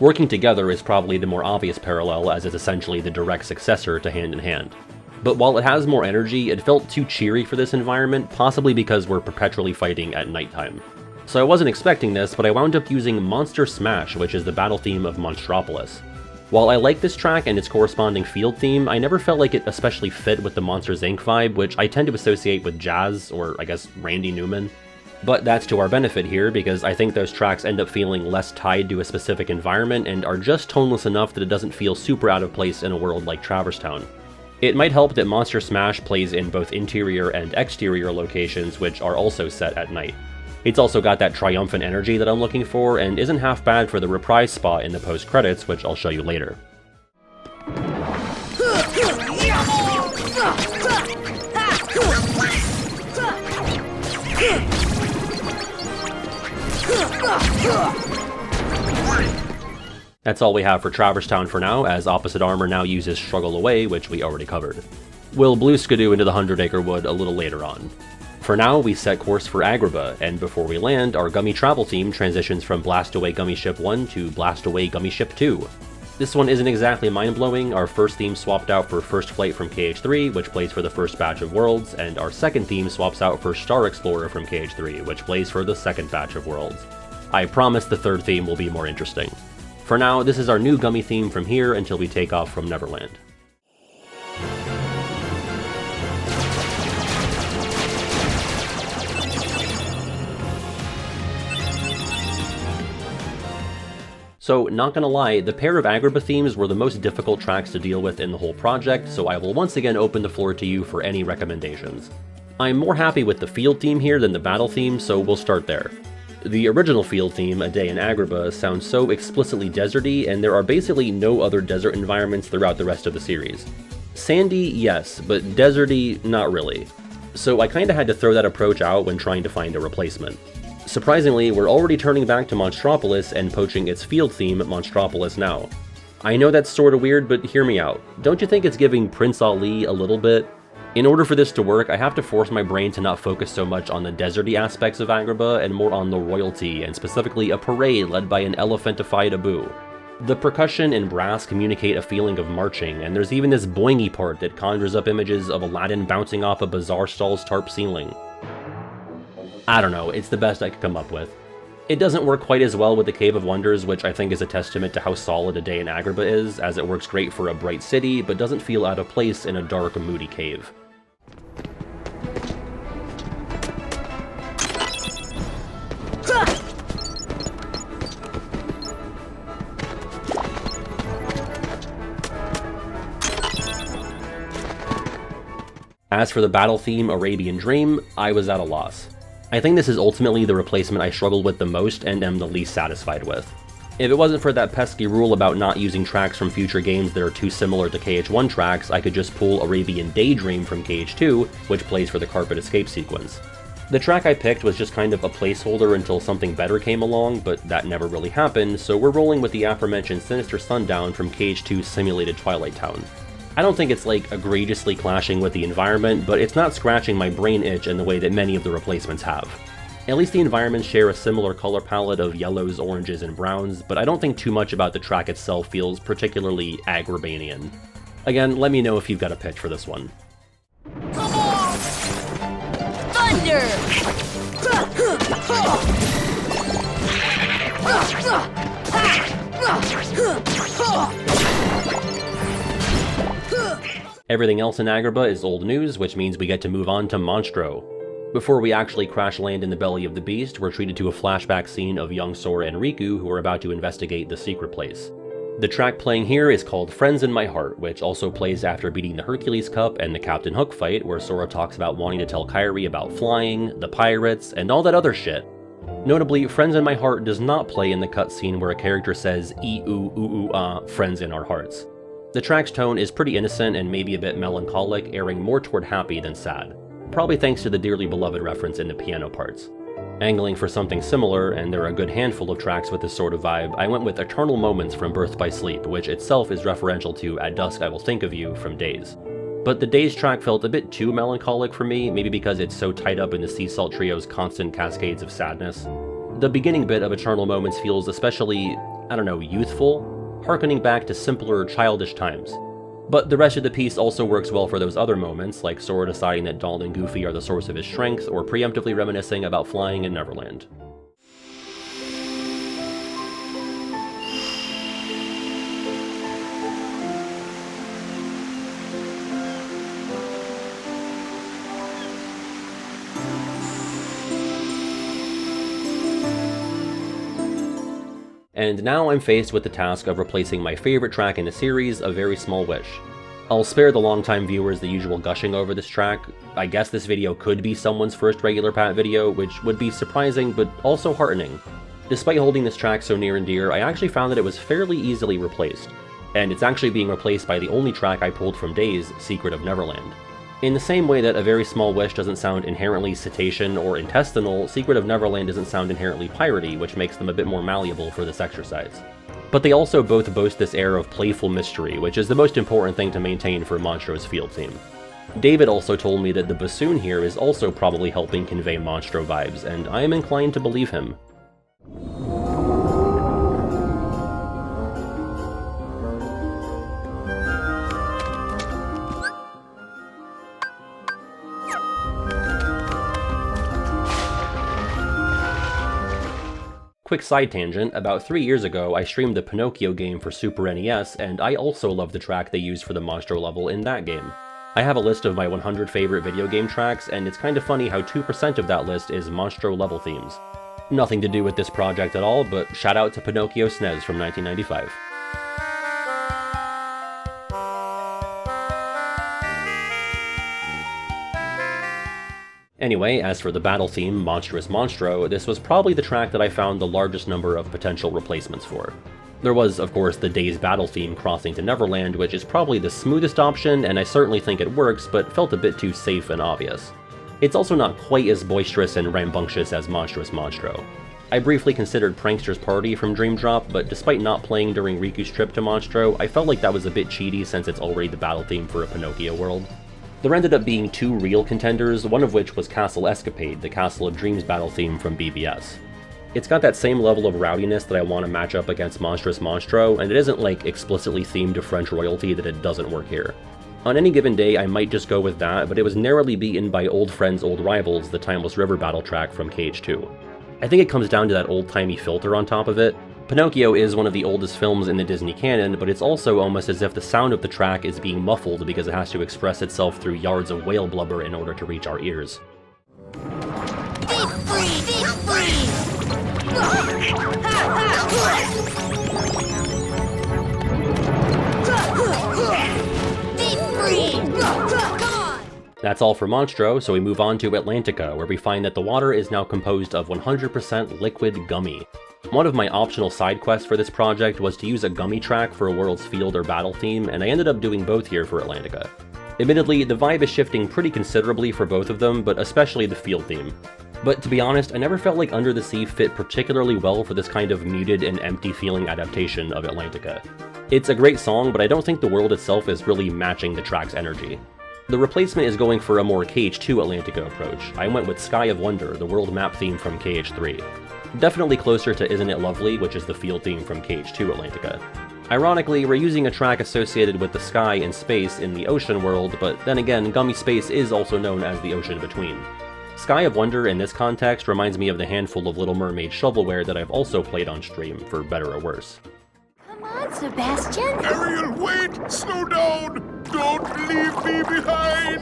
Working Together is probably the more obvious parallel, as it's essentially the direct successor to Hand in Hand. But while it has more energy, it felt too cheery for this environment, possibly because we're perpetually fighting at nighttime. So I wasn't expecting this, but I wound up using Monster Smash, which is the battle theme of Monstropolis. While I like this track and its corresponding field theme, I never felt like it especially fit with the Monsters Inc. vibe, which I tend to associate with jazz, or I guess Randy Newman. But that's to our benefit here, because I think those tracks end up feeling less tied to a specific environment and are just toneless enough that it doesn't feel super out of place in a world like Traverse Town. It might help that Monster Smash plays in both interior and exterior locations, which are also set at night. It's also got that triumphant energy that I'm looking for, and isn't half bad for the reprise spot in the post-credits, which I'll show you later. That's all we have for Traverse Town for now, as Opposite Armor now uses Struggle Away, which we already covered. We'll blue skidoo into the 100-acre wood a little later on. For now, we set course for Agrabah, and before we land, our Gummy travel team transitions from Blast Away Gummy Ship 1 to Blast Away Gummy Ship 2. This one isn't exactly mind-blowing. Our first theme swapped out for First Flight from KH3, which plays for the first batch of worlds, and our second theme swaps out for Star Explorer from KH3, which plays for the second batch of worlds. I promise the third theme will be more interesting. For now, this is our new gummy theme from here until we take off from Neverland. So, not gonna lie, the pair of Agrabah themes were the most difficult tracks to deal with in the whole project, so I will once again open the floor to you for any recommendations. I'm more happy with the field theme here than the battle theme, so we'll start there. The original field theme, A Day in Agrabah, sounds so explicitly deserty, and there are basically no other desert environments throughout the rest of the series. Sandy, yes, but deserty, not really. So I kinda had to throw that approach out when trying to find a replacement. Surprisingly, we're already turning back to Monstropolis and poaching its field theme, Monstropolis now. I know that's sorta weird, but hear me out. Don't you think it's giving Prince Ali a little bit? In order for this to work, I have to force my brain to not focus so much on the deserty aspects of Agrabah and more on the royalty, and specifically a parade led by an elephantified Abu. The percussion and brass communicate a feeling of marching, and there's even this boingy part that conjures up images of Aladdin bouncing off a bazaar stall's tarp ceiling. I don't know, it's the best I could come up with. It doesn't work quite as well with the Cave of Wonders, which I think is a testament to how solid A Day in Agrabah is, as it works great for a bright city, but doesn't feel out of place in a dark, moody cave. As for the battle theme, Arabian Dream, I was at a loss. I think this is ultimately the replacement I struggled with the most and am the least satisfied with. If it wasn't for that pesky rule about not using tracks from future games that are too similar to KH1 tracks, I could just pull Arabian Daydream from KH2, which plays for the carpet escape sequence. The track I picked was just kind of a placeholder until something better came along, but that never really happened, so we're rolling with the aforementioned Sinister Sundown from KH2's simulated Twilight Town. I don't think it's like egregiously clashing with the environment, but it's not scratching my brain itch in the way that many of the replacements have. At least the environments share a similar color palette of yellows, oranges, and browns, but I don't think too much about the track itself feels particularly Agrabanian. Again, let me know if you've got a pitch for this one. Come on! Thunder! Everything else in Agrabah is old news, which means we get to move on to Monstro. Before we actually crash land in the belly of the beast, we're treated to a flashback scene of young Sora and Riku, who are about to investigate the secret place. The track playing here is called Friends in My Heart, which also plays after beating the Hercules Cup and the Captain Hook fight, where Sora talks about wanting to tell Kairi about flying, the pirates, and all that other shit. Notably, Friends in My Heart does not play in the cutscene where a character says "ee-oo-oo-oo-ah, friends in our hearts." The track's tone is pretty innocent and maybe a bit melancholic, erring more toward happy than sad. Probably thanks to the dearly beloved reference in the piano parts. Angling for something similar, and there are a good handful of tracks with this sort of vibe, I went with Eternal Moments from Birth by Sleep, which itself is referential to At Dusk I Will Think of You from Days. But the Days track felt a bit too melancholic for me, maybe because it's so tied up in the Sea Salt Trio's constant cascades of sadness. The beginning bit of Eternal Moments feels especially, I don't know, youthful, harkening back to simpler, childish times. But the rest of the piece also works well for those other moments, like Sora deciding that Donald and Goofy are the source of his strength, or preemptively reminiscing about flying in Neverland. And now I'm faced with the task of replacing my favorite track in the series, A Very Small Wish. I'll spare the longtime viewers the usual gushing over this track. I guess this video could be someone's first regular Pat video, which would be surprising but also heartening. Despite holding this track so near and dear, I actually found that it was fairly easily replaced. And it's actually being replaced by the only track I pulled from Days, Secret of Neverland. In the same way that A Very Small Wish doesn't sound inherently cetacean or intestinal, Secret of Neverland doesn't sound inherently piratey, which makes them a bit more malleable for this exercise. But they also both boast this air of playful mystery, which is the most important thing to maintain for Monstro's field theme. David also told me that the bassoon here is also probably helping convey Monstro vibes, and I am inclined to believe him. Quick side tangent, about 3 years ago I streamed the Pinocchio game for Super NES, and I also love the track they used for the Monstro level in that game. I have a list of my 100 favorite video game tracks, and it's kind of funny how 2% of that list is Monstro level themes. Nothing to do with this project at all, but shout out to Pinocchio SNES from 1995. Anyway, as for the battle theme, Monstrous Monstro, this was probably the track that I found the largest number of potential replacements for. There was, of course, the Days battle theme Crossing to Neverland, which is probably the smoothest option, and I certainly think it works, but felt a bit too safe and obvious. It's also not quite as boisterous and rambunctious as Monstrous Monstro. I briefly considered Prankster's Party from Dream Drop, but despite not playing during Riku's trip to Monstro, I felt like that was a bit cheaty since it's already the battle theme for a Pinocchio world. There ended up being 2 real contenders, one of which was Castle Escapade, the Castle of Dreams battle theme from BBS. It's got that same level of rowdiness that I want to match up against Monstrous Monstro, and it isn't like explicitly themed to French royalty that it doesn't work here. On any given day I might just go with that, but it was narrowly beaten by Old Friends Old Rivals, the Timeless River battle track from KH2. I think it comes down to that old-timey filter on top of it. Pinocchio is one of the oldest films in the Disney canon, but it's also almost as if the sound of the track is being muffled because it has to express itself through yards of whale blubber in order to reach our ears. Deep freeze! Deep freeze! Deep freeze! Come on! That's all for Monstro, so we move on to Atlantica, where we find that the water is now composed of 100% liquid gummy. One of my optional side quests for this project was to use a gummy track for a world's field or battle theme, and I ended up doing both here for Atlantica. Admittedly, the vibe is shifting pretty considerably for both of them, but especially the field theme. But to be honest, I never felt like Under the Sea fit particularly well for this kind of muted and empty feeling adaptation of Atlantica. It's a great song, but I don't think the world itself is really matching the track's energy. The replacement is going for a more KH2 Atlantica approach. I went with Sky of Wonder, the world map theme from KH3. Definitely closer to Isn't It Lovely, which is the field theme from KH2 Atlantica. Ironically, we're using a track associated with the sky and space in the ocean world, but then again, Gummy Space is also known as the ocean between. Sky of Wonder in this context reminds me of the handful of Little Mermaid shovelware that I've also played on stream, for better or worse. Come on, Sebastian! Ariel, wait! Slow down! Don't leave me behind!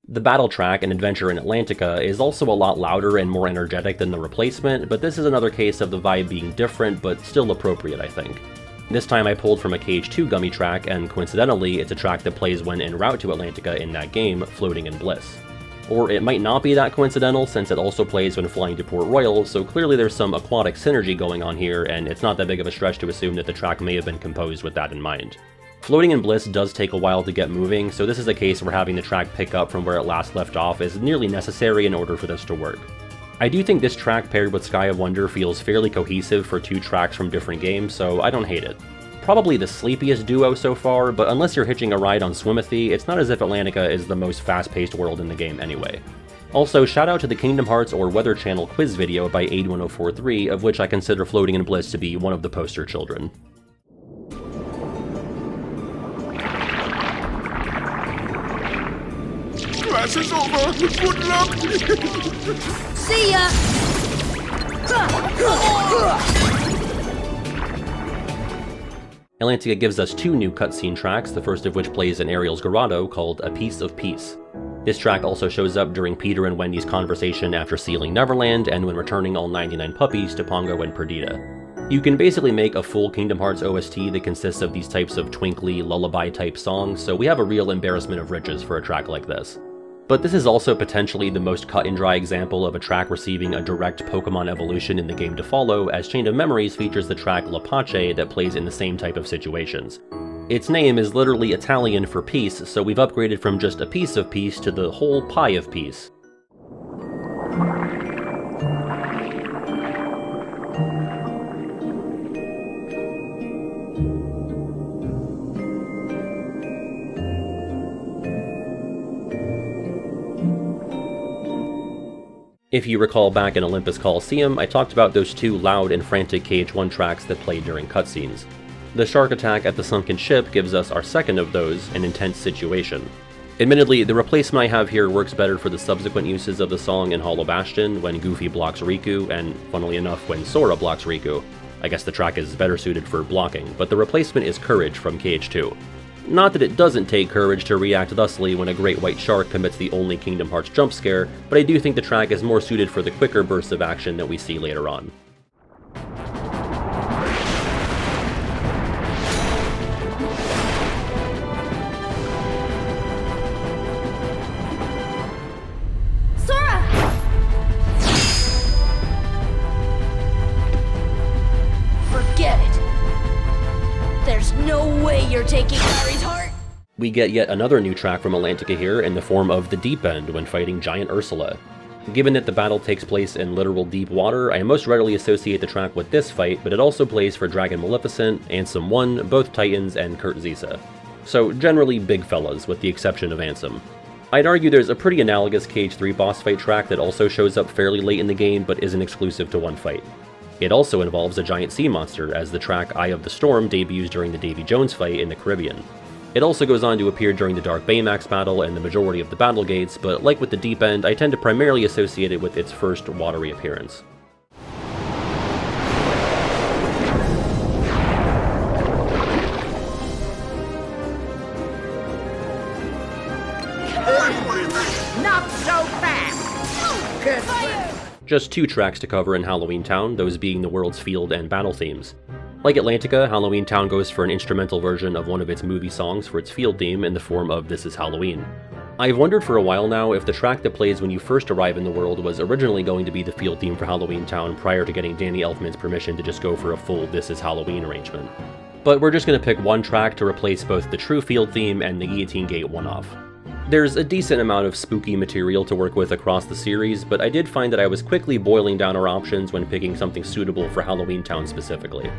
The battle track, An Adventure in Atlantica, is also a lot louder and more energetic than the replacement, but this is another case of the vibe being different, but still appropriate, I think. This time I pulled from a KH2 gummy track, and coincidentally, it's a track that plays when en route to Atlantica in that game, Floating in Bliss. Or it might not be that coincidental, since it also plays when flying to Port Royal, so clearly there's some aquatic synergy going on here, and it's not that big of a stretch to assume that the track may have been composed with that in mind. Floating in Bliss does take a while to get moving, so this is a case where having the track pick up from where it last left off is nearly necessary in order for this to work. I do think this track paired with Sky of Wonder feels fairly cohesive for 2 tracks from different games, so I don't hate it. Probably the sleepiest duo so far, but unless you're hitching a ride on Swimothy, it's not as if Atlantica is the most fast-paced world in the game anyway. Also, shout out to the Kingdom Hearts or Weather Channel quiz video by Aid1043, of which I consider Floating in Bliss to be one of the poster children. Class is over! Good luck! See ya! Atlantica gives us 2 new cutscene tracks, the first of which plays in Ariel's grotto called A Piece of Peace. This track also shows up during Peter and Wendy's conversation after sealing Neverland and when returning all 99 puppies to Pongo and Perdita. You can basically make a full Kingdom Hearts OST that consists of these types of twinkly, lullaby-type songs, so we have a real embarrassment of riches for a track like this. But this is also potentially the most cut-and-dry example of a track receiving a direct Pokemon evolution in the game to follow, as Chain of Memories features the track La Pace that plays in the same type of situations. Its name is literally Italian for peace, so we've upgraded from just a piece of peace to the whole pie of peace. If you recall back in Olympus Coliseum, I talked about those 2 loud and frantic KH1 tracks that played during cutscenes. The shark attack at the sunken ship gives us our second of those, An Intense Situation. Admittedly, the replacement I have here works better for the subsequent uses of the song in Hollow Bastion, when Goofy blocks Riku, and funnily enough, when Sora blocks Riku. I guess the track is better suited for blocking, but the replacement is Courage from KH2. Not that it doesn't take courage to react thusly when a great white shark commits the only Kingdom Hearts jump scare, but I do think the track is more suited for the quicker bursts of action that we see later on. Taking Harry's heart. We get yet another new track from Atlantica here in the form of the Deep End when fighting Giant Ursula. Given that the battle takes place in literal deep water, I most readily associate the track with this fight, but it also plays for Dragon Maleficent, Ansem 1, both Titans, and Kurt Zisa. So generally big fellas, with the exception of Ansem. I'd argue there's a pretty analogous KH3 boss fight track that also shows up fairly late in the game, but isn't exclusive to one fight. It also involves a giant sea monster, as the track Eye of the Storm debuts during the Davy Jones fight in the Caribbean. It also goes on to appear during the Dark Baymax battle and the majority of the battle gates, but like with the Deep End, I tend to primarily associate it with its first watery appearance. Not so fast! Good fire! Just two tracks to cover in Halloween Town, those being the world's field and battle themes. Like Atlantica, Halloween Town goes for an instrumental version of one of its movie songs for its field theme in the form of This Is Halloween. I've wondered for a while now if the track that plays when you first arrive in the world was originally going to be the field theme for Halloween Town prior to getting Danny Elfman's permission to just go for a full This Is Halloween arrangement. But we're just going to pick one track to replace both the true field theme and the Guillotine Gate one-off. There's a decent amount of spooky material to work with across the series, but I did find that I was quickly boiling down our options when picking something suitable for Halloween Town specifically.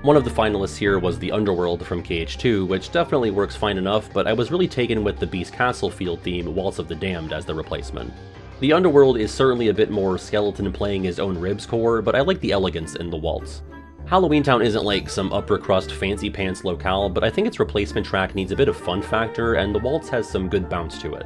One of the finalists here was the Underworld from KH2, which definitely works fine enough, but I was really taken with the Beast Castle field theme, Waltz of the Damned, as the replacement. The Underworld is certainly a bit more skeleton playing his own ribs core, but I like the elegance in the waltz. Halloween Town isn't like some upper crust fancy pants locale, but I think its replacement track needs a bit of fun factor, and the waltz has some good bounce to it.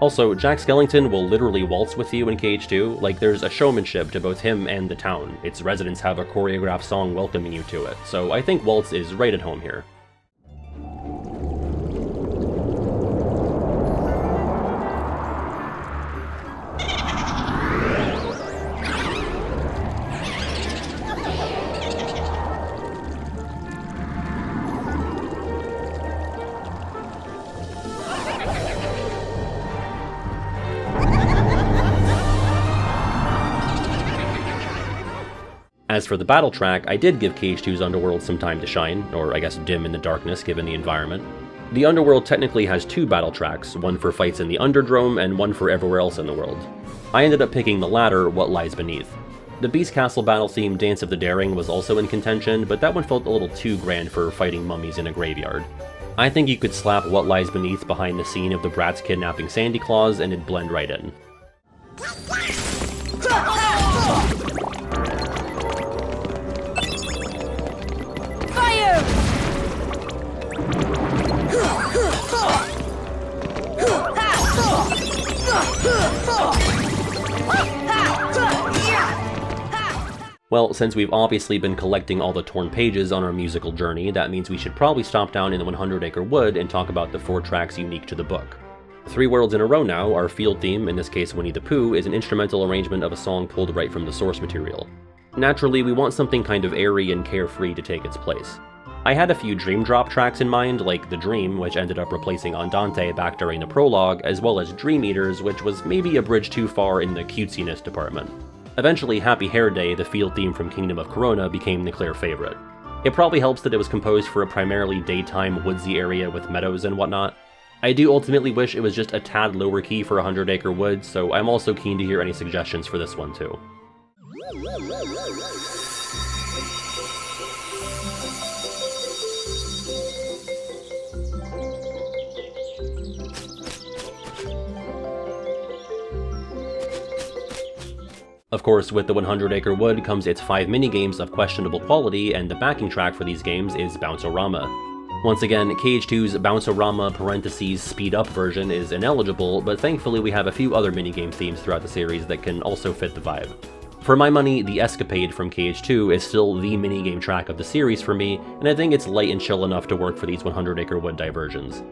Also, Jack Skellington will literally waltz with you in KH2, like there's a showmanship to both him and the town. Its residents have a choreographed song welcoming you to it, so I think waltz is right at home here. As for the battle track, I did give KH2's Underworld some time to shine, or I guess dim in the darkness given the environment. The Underworld technically has two battle tracks, one for fights in the Underdrome and one for everywhere else in the world. I ended up picking the latter, What Lies Beneath. The Beast Castle battle theme Dance of the Daring was also in contention, but that one felt a little too grand for fighting mummies in a graveyard. I think you could slap What Lies Beneath behind the scene of the brats kidnapping Sandy Claus and it'd blend right in. Well, since we've obviously been collecting all the torn pages on our musical journey, that means we should probably stop down in the 100 Acre Wood and talk about the 4 tracks unique to the book. 3 worlds in a row now, our field theme, in this case Winnie the Pooh, is an instrumental arrangement of a song pulled right from the source material. Naturally, we want something kind of airy and carefree to take its place. I had a few Dream Drop tracks in mind, like The Dream, which ended up replacing Andante back during the prologue, as well as Dream Eaters, which was maybe a bridge too far in the cutesiness department. Eventually, Happy Hair Day, the field theme from Kingdom of Corona, became the clear favorite. It probably helps that it was composed for a primarily daytime woodsy area with meadows and whatnot. I do ultimately wish it was just a tad lower key for 100 Acre Wood, so I'm also keen to hear any suggestions for this one too. Of course, with the 100 Acre Wood comes its 5 minigames of questionable quality, and the backing track for these games is Bounce-O-Rama. Once again, KH2's Bounce-O-Rama parentheses speed up version is ineligible, but thankfully we have a few other minigame themes throughout the series that can also fit the vibe. For my money, the Escapade from KH2 is still the minigame track of the series for me, and I think it's light and chill enough to work for these 100 Acre Wood diversions.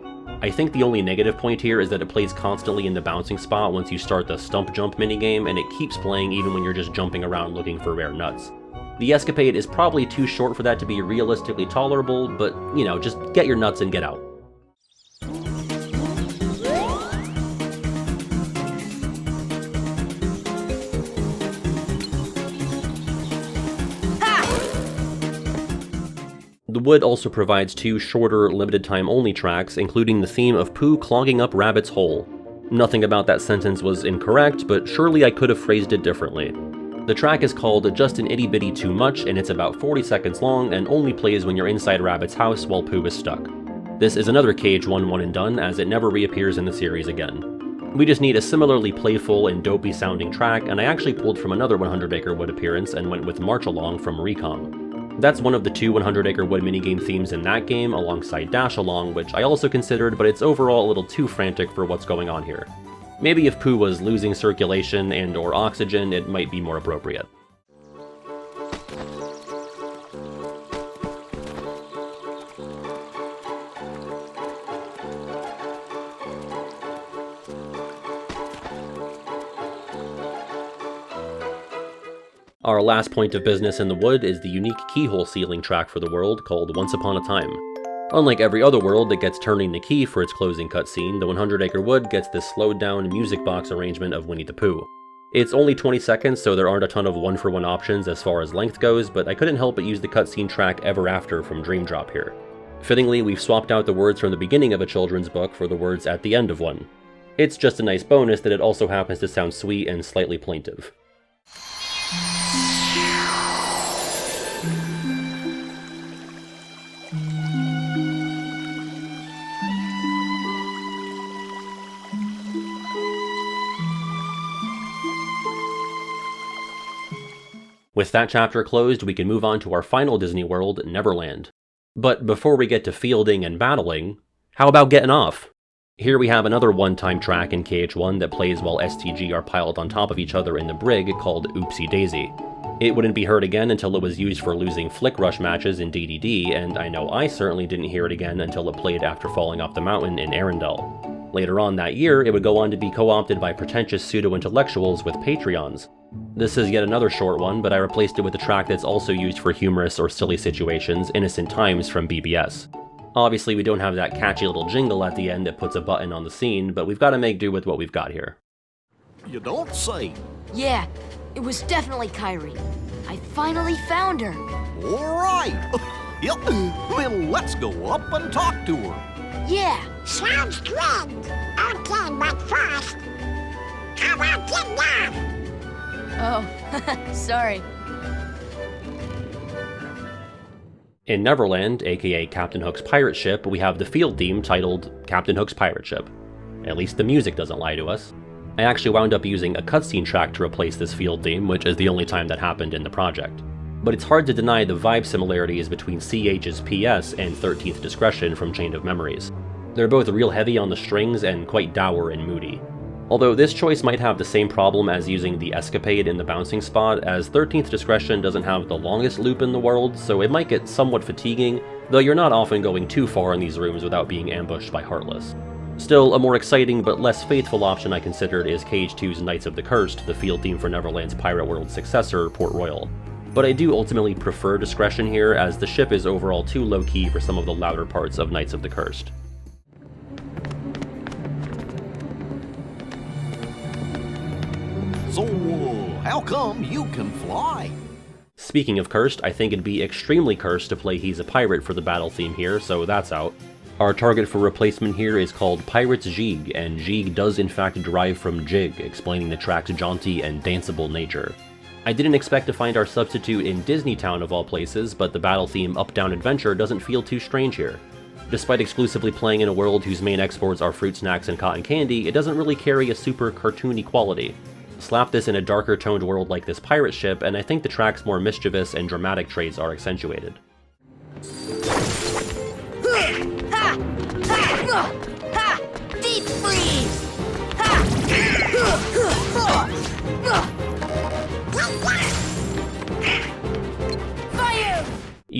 I think the only negative point here is that it plays constantly in the bouncing spot once you start the stump jump minigame, and it keeps playing even when you're just jumping around looking for rare nuts. The Escapade is probably too short for that to be realistically tolerable, but, you know, just get your nuts and get out. The Wood also provides 2 shorter, limited-time-only tracks, including the theme of Pooh clogging up Rabbit's hole. Nothing about that sentence was incorrect, but surely I could have phrased it differently. The track is called Just an Itty Bitty Too Much, and it's about 40 seconds long and only plays when you're inside Rabbit's house while Pooh is stuck. This is another KH1 one and done, as it never reappears in the series again. We just need a similarly playful and dopey-sounding track, and I actually pulled from another 100 Acre Wood appearance and went with March Along from Recom. That's one of the 2 100 Acre Wood minigame themes in that game, alongside Dash Along, which I also considered, but it's overall a little too frantic for what's going on here. Maybe if Pooh was losing circulation and or oxygen, it might be more appropriate. Our last point of business in the Wood is the unique keyhole sealing track for the world called Once Upon a Time. Unlike every other world that gets turning the key for its closing cutscene, the 100 Acre Wood gets this slowed down music box arrangement of Winnie the Pooh. It's only 20 seconds, so there aren't a ton of one-for-one options as far as length goes, but I couldn't help but use the cutscene track Ever After from Dream Drop here. Fittingly, we've swapped out the words from the beginning of a children's book for the words at the end of one. It's just a nice bonus that it also happens to sound sweet and slightly plaintive. With that chapter closed, we can move on to our final Disney world, Neverland. But before we get to fielding and battling, how about getting off? Here we have another one-time track in KH1 that plays while STG are piled on top of each other in the brig called Oopsie Daisy. It wouldn't be heard again until it was used for losing Flick Rush matches in DDD, and I know I certainly didn't hear it again until it played after falling off the mountain in Arendelle. Later on that year, it would go on to be co-opted by pretentious pseudo-intellectuals with Patreons. This is yet another short one, but I replaced it with a track that's also used for humorous or silly situations, Innocent Times from BBS. Obviously, we don't have that catchy little jingle at the end that puts a button on the scene, but we've got to make do with what we've got here. You don't say. Yeah, it was definitely Kyrie. I finally found her. All right. Yep. Then let's go up and talk to her. Yeah. Sounds good. Okay, but first, how about dinner? Oh, sorry. In Neverland, aka Captain Hook's pirate ship, we have the field theme titled Captain Hook's Pirate Ship. At least the music doesn't lie to us. I actually wound up using a cutscene track to replace this field theme, which is the only time that happened in the project. But it's hard to deny the vibe similarities between CH's PS and 13th Discretion from Chain of Memories. They're both real heavy on the strings and quite dour and moody. Although this choice might have the same problem as using the Escapade in the bouncing spot, as 13th Discretion doesn't have the longest loop in the world, so it might get somewhat fatiguing, though you're not often going too far in these rooms without being ambushed by Heartless. Still, a more exciting but less faithful option I considered is KH2's Knights of the Cursed, the field theme for Neverland's Pirate World successor, Port Royal. But I do ultimately prefer Discretion here, as the ship is overall too low-key for some of the louder parts of Knights of the Cursed. So, how come you can fly? Speaking of cursed, I think it'd be extremely cursed to play He's a Pirate for the battle theme here, so that's out. Our target for replacement here is called Pirate's Jig, and Jig does in fact derive from jig, explaining the track's jaunty and danceable nature. I didn't expect to find our substitute in Disney Town of all places, but the battle theme Up Down Adventure doesn't feel too strange here. Despite exclusively playing in a world whose main exports are fruit snacks and cotton candy, it doesn't really carry a super cartoony quality. Slap this in a darker toned world like this pirate ship, and I think the track's more mischievous and dramatic traits are accentuated.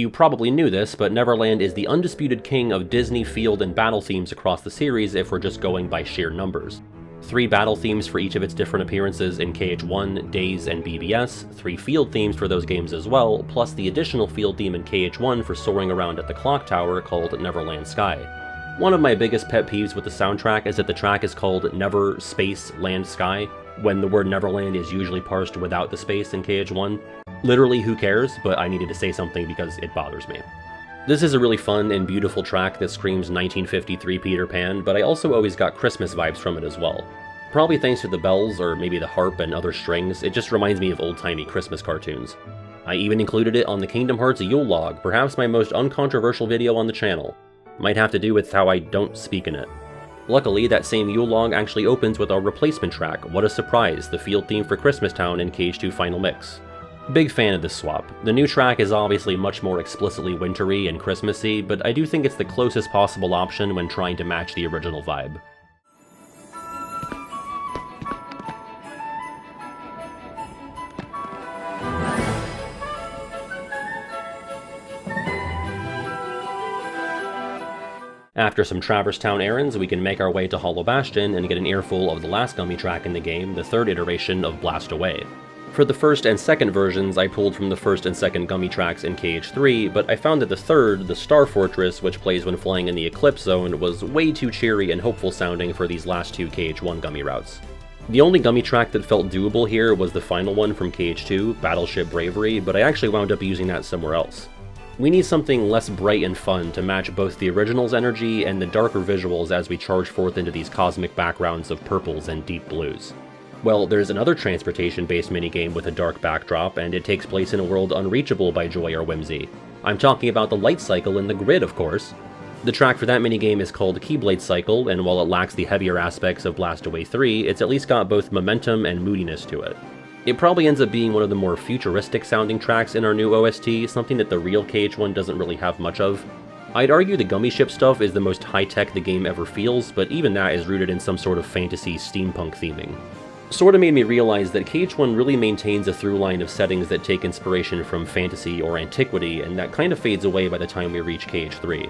You probably knew this, but Neverland is the undisputed king of Disney field and battle themes across the series if we're just going by sheer numbers. 3 battle themes for each of its different appearances in KH1, Days, and BBS, 3 field themes for those games as well, plus the additional field theme in KH1 for soaring around at the clock tower called Neverland Sky. One of my biggest pet peeves with the soundtrack is that the track is called Never Space Land Sky, when the word Neverland is usually parsed without the space in KH1. Literally, who cares, but I needed to say something because it bothers me. This is a really fun and beautiful track that screams 1953 Peter Pan, but I also always got Christmas vibes from it as well. Probably thanks to the bells, or maybe the harp and other strings, it just reminds me of old-timey Christmas cartoons. I even included it on the Kingdom Hearts Yule log, perhaps my most uncontroversial video on the channel. Might have to do with how I don't speak in it. Luckily, that same Yule log actually opens with our replacement track, What a Surprise, the field theme for Christmas Town in KH2 Final Mix. Big fan of this swap. The new track is obviously much more explicitly wintry and Christmassy, but I do think it's the closest possible option when trying to match the original vibe. After some Traverse Town errands, we can make our way to Hollow Bastion and get an earful of the last gummy track in the game, the 3rd iteration of Blast Away. For the first and second versions, I pulled from the first and second gummy tracks in KH3, but I found that the third, the Star Fortress, which plays when flying in the Eclipse Zone, was way too cheery and hopeful sounding for these last 2 KH1 gummy routes. The only gummy track that felt doable here was the final one from KH2, Battleship Bravery, but I actually wound up using that somewhere else. We need something less bright and fun to match both the original's energy and the darker visuals as we charge forth into these cosmic backgrounds of purples and deep blues. Well, there's another transportation-based minigame with a dark backdrop, and it takes place in a world unreachable by joy or whimsy. I'm talking about the light cycle in the grid, of course. The track for that minigame is called Keyblade Cycle, and while it lacks the heavier aspects of Blast Away 3, it's at least got both momentum and moodiness to it. It probably ends up being one of the more futuristic-sounding tracks in our new OST, something that the real KH1 doesn't really have much of. I'd argue the gummy ship stuff is the most high-tech the game ever feels, but even that is rooted in some sort of fantasy steampunk theming. Sorta made me realize that KH1 really maintains a through line of settings that take inspiration from fantasy or antiquity, and that kind of fades away by the time we reach KH3.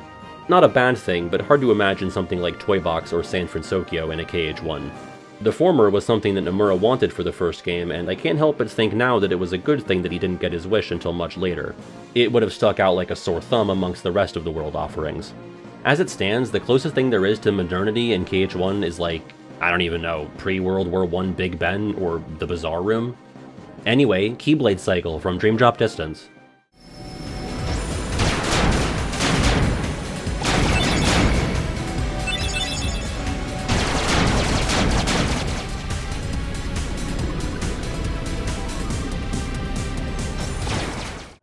Not a bad thing, but hard to imagine something like Toy Box or San Francisco in a KH1. The former was something that Nomura wanted for the first game, and I can't help but think now that it was a good thing that he didn't get his wish until much later. It would have stuck out like a sore thumb amongst the rest of the world offerings. As it stands, the closest thing there is to modernity in KH1 is like, I don't even know, pre-World War I Big Ben or the Bazaar Room? Anyway, Keyblade Cycle from Dream Drop Distance.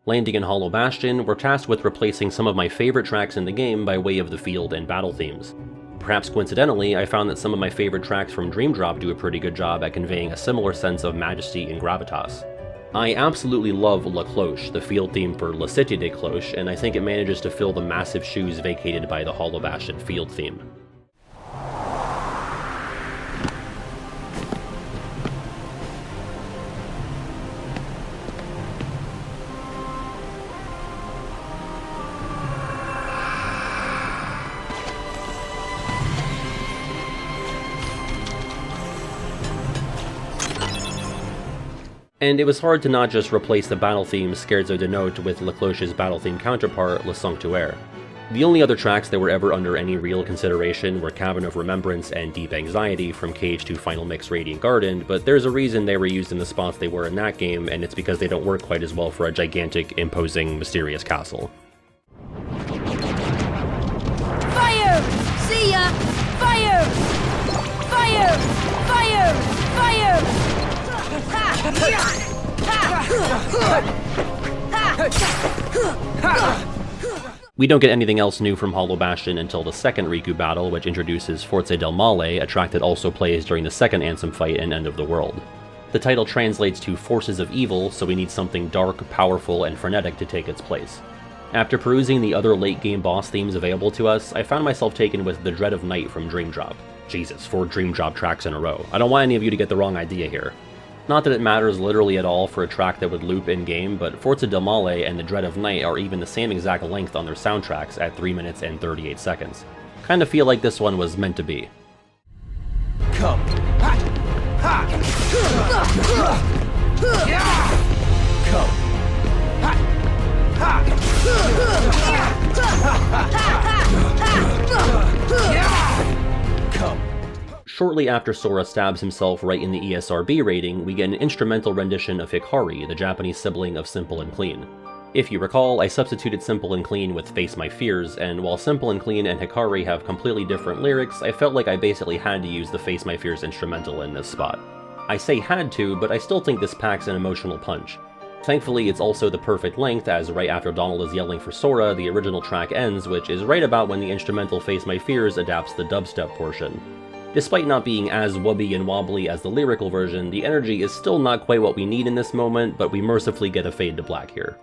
Landing in Hollow Bastion, we're tasked with replacing some of my favorite tracks in the game by way of the field and battle themes. Perhaps coincidentally, I found that some of my favorite tracks from Dream Drop do a pretty good job at conveying a similar sense of majesty and gravitas. I absolutely love La Cloche, the field theme for La Cité de Cloche, and I think it manages to fill the massive shoes vacated by the Hollow Bastion field theme. And it was hard to not just replace the battle theme Scherzo de Note with La Cloche's battle theme counterpart, Le Sanctuaire. The only other tracks that were ever under any real consideration were Cavern of Remembrance and Deep Anxiety from KH2 Final Mix Radiant Garden, but there's a reason they were used in the spots they were in that game, and it's because they don't work quite as well for a gigantic, imposing, mysterious castle. Fire! See ya! Fire! Fire! Fire! Fire! We don't get anything else new from Hollow Bastion until the second Riku battle, which introduces Forze del Male, a track that also plays during the second Ansem fight in End of the World. The title translates to Forces of Evil, so we need something dark, powerful, and frenetic to take its place. After perusing the other late-game boss themes available to us, I found myself taken with The Dread of Night from Dream Drop. Jesus, 4 Dream Drop tracks in a row. I don't want any of you to get the wrong idea here. Not that it matters literally at all for a track that would loop in-game, but Forza del Male and The Dread of Night are even the same exact length on their soundtracks at 3 minutes and 38 seconds. Kinda feel like this one was meant to be. Come. Ha. Ha. Come. Ha. Ha. Come. Shortly after Sora stabs himself right in the ESRB rating, we get an instrumental rendition of Hikari, the Japanese sibling of Simple and Clean. If you recall, I substituted Simple and Clean with Face My Fears, and while Simple and Clean and Hikari have completely different lyrics, I felt like I basically had to use the Face My Fears instrumental in this spot. I say had to, but I still think this packs an emotional punch. Thankfully, it's also the perfect length, as right after Donald is yelling for Sora, the original track ends, which is right about when the instrumental Face My Fears adapts the dubstep portion. Despite not being as wubby and wobbly as the lyrical version, the energy is still not quite what we need in this moment, but we mercifully get a fade to black here.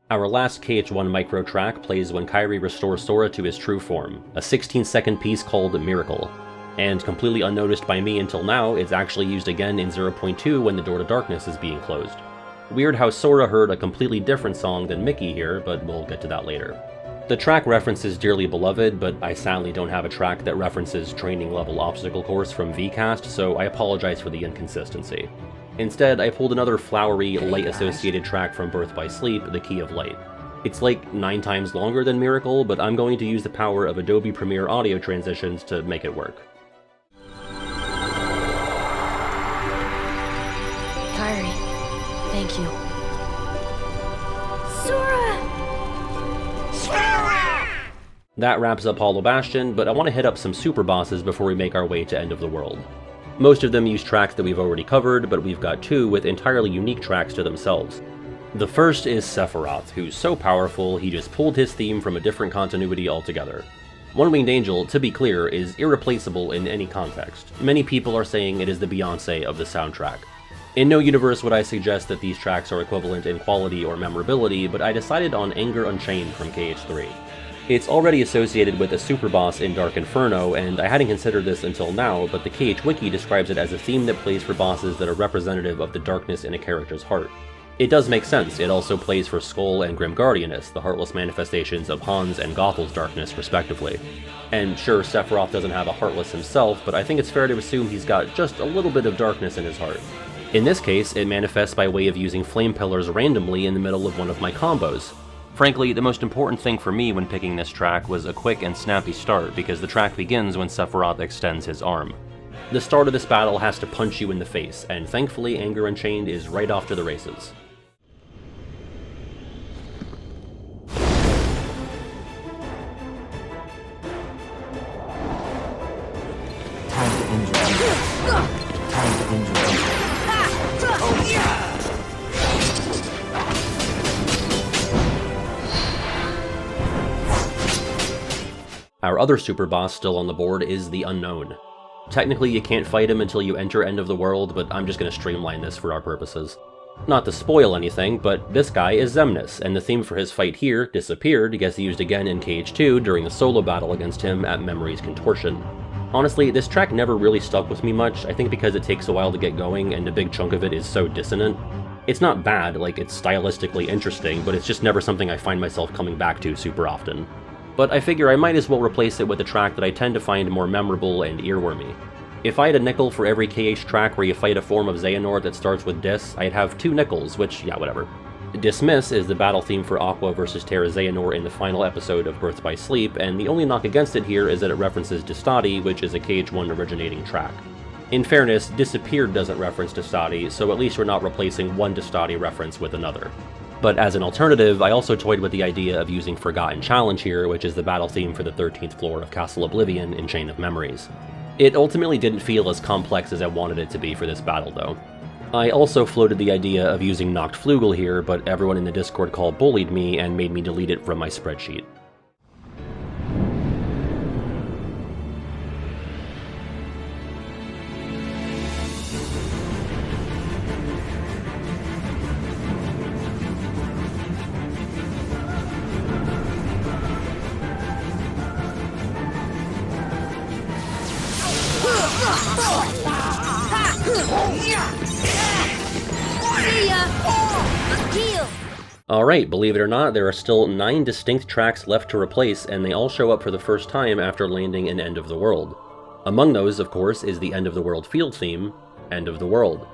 Our last KH1 micro track plays when Kairi restores Sora to his true form, a 16-second piece called Miracle. And completely unnoticed by me until now, it's actually used again in 0.2 when the Door to Darkness is being closed. Weird how Sora heard a completely different song than Mickey here, but we'll get to that later. The track references Dearly Beloved, but I sadly don't have a track that references Training Level Obstacle Course from VCast, so I apologize for the inconsistency. Instead, I pulled another flowery, light-associated track from Birth by Sleep, The Key of Light. It's like 9 times longer than Miracle, but I'm going to use the power of Adobe Premiere audio transitions to make it work. Kairi, thank you. Sora! Sora! That wraps up Hollow Bastion, but I want to hit up some super bosses before we make our way to End of the World. Most of them use tracks that we've already covered, but we've got 2 with entirely unique tracks to themselves. The first is Sephiroth, who's so powerful he just pulled his theme from a different continuity altogether. One Winged Angel, to be clear, is irreplaceable in any context. Many people are saying it is the Beyoncé of the soundtrack. In no universe would I suggest that these tracks are equivalent in quality or memorability, but I decided on Anger Unchained from KH3. It's already associated with a super boss in Dark Inferno, and I hadn't considered this until now, but the KH Wiki describes it as a theme that plays for bosses that are representative of the darkness in a character's heart. It does make sense, it also plays for Skull and Grim Guardianus, the heartless manifestations of Hans and Gothel's darkness respectively. And sure, Sephiroth doesn't have a heartless himself, but I think it's fair to assume he's got just a little bit of darkness in his heart. In this case, it manifests by way of using flame pillars randomly in the middle of one of my combos. Frankly, the most important thing for me when picking this track was a quick and snappy start, because the track begins when Sephiroth extends his arm. The start of this battle has to punch you in the face, and thankfully Anger Unchained is right off to the races. Time to injure. Time to injure. Our other super boss still on the board is the Unknown. Technically you can't fight him until you enter End of the World, but I'm just going to streamline this for our purposes. Not to spoil anything, but this guy is Xemnas, and the theme for his fight here, Disappeared, gets used again in KH2 during the solo battle against him at Memory's Contortion. Honestly, this track never really stuck with me much, I think because it takes a while to get going and a big chunk of it is so dissonant. It's not bad, like it's stylistically interesting, but it's just never something I find myself coming back to super often. but I figure I might as well replace it with a track that I tend to find more memorable and earwormy. If I had a nickel for every KH track where you fight a form of Xehanort that starts with Dis, I'd have 2 nickels, which, yeah, whatever. Dismiss is the battle theme for Aqua vs Terra Xehanort in the final episode of Birth by Sleep, and the only knock against it here is that it references Distati, which is a KH1 originating track. In fairness, Disappeared doesn't reference Distati, so at least we're not replacing one Distati reference with another. But as an alternative, I also toyed with the idea of using Forgotten Challenge here, which is the battle theme for the 13th floor of Castle Oblivion in Chain of Memories. It ultimately didn't feel as complex as I wanted it to be for this battle, though. I also floated the idea of using Nacht Flügel here, but everyone in the Discord call bullied me and made me delete it from my spreadsheet. Alright, believe it or not, there are still 9 distinct tracks left to replace, and they all show up for the first time after landing in End of the World. Among those, of course, is the End of the World field theme, End of the World.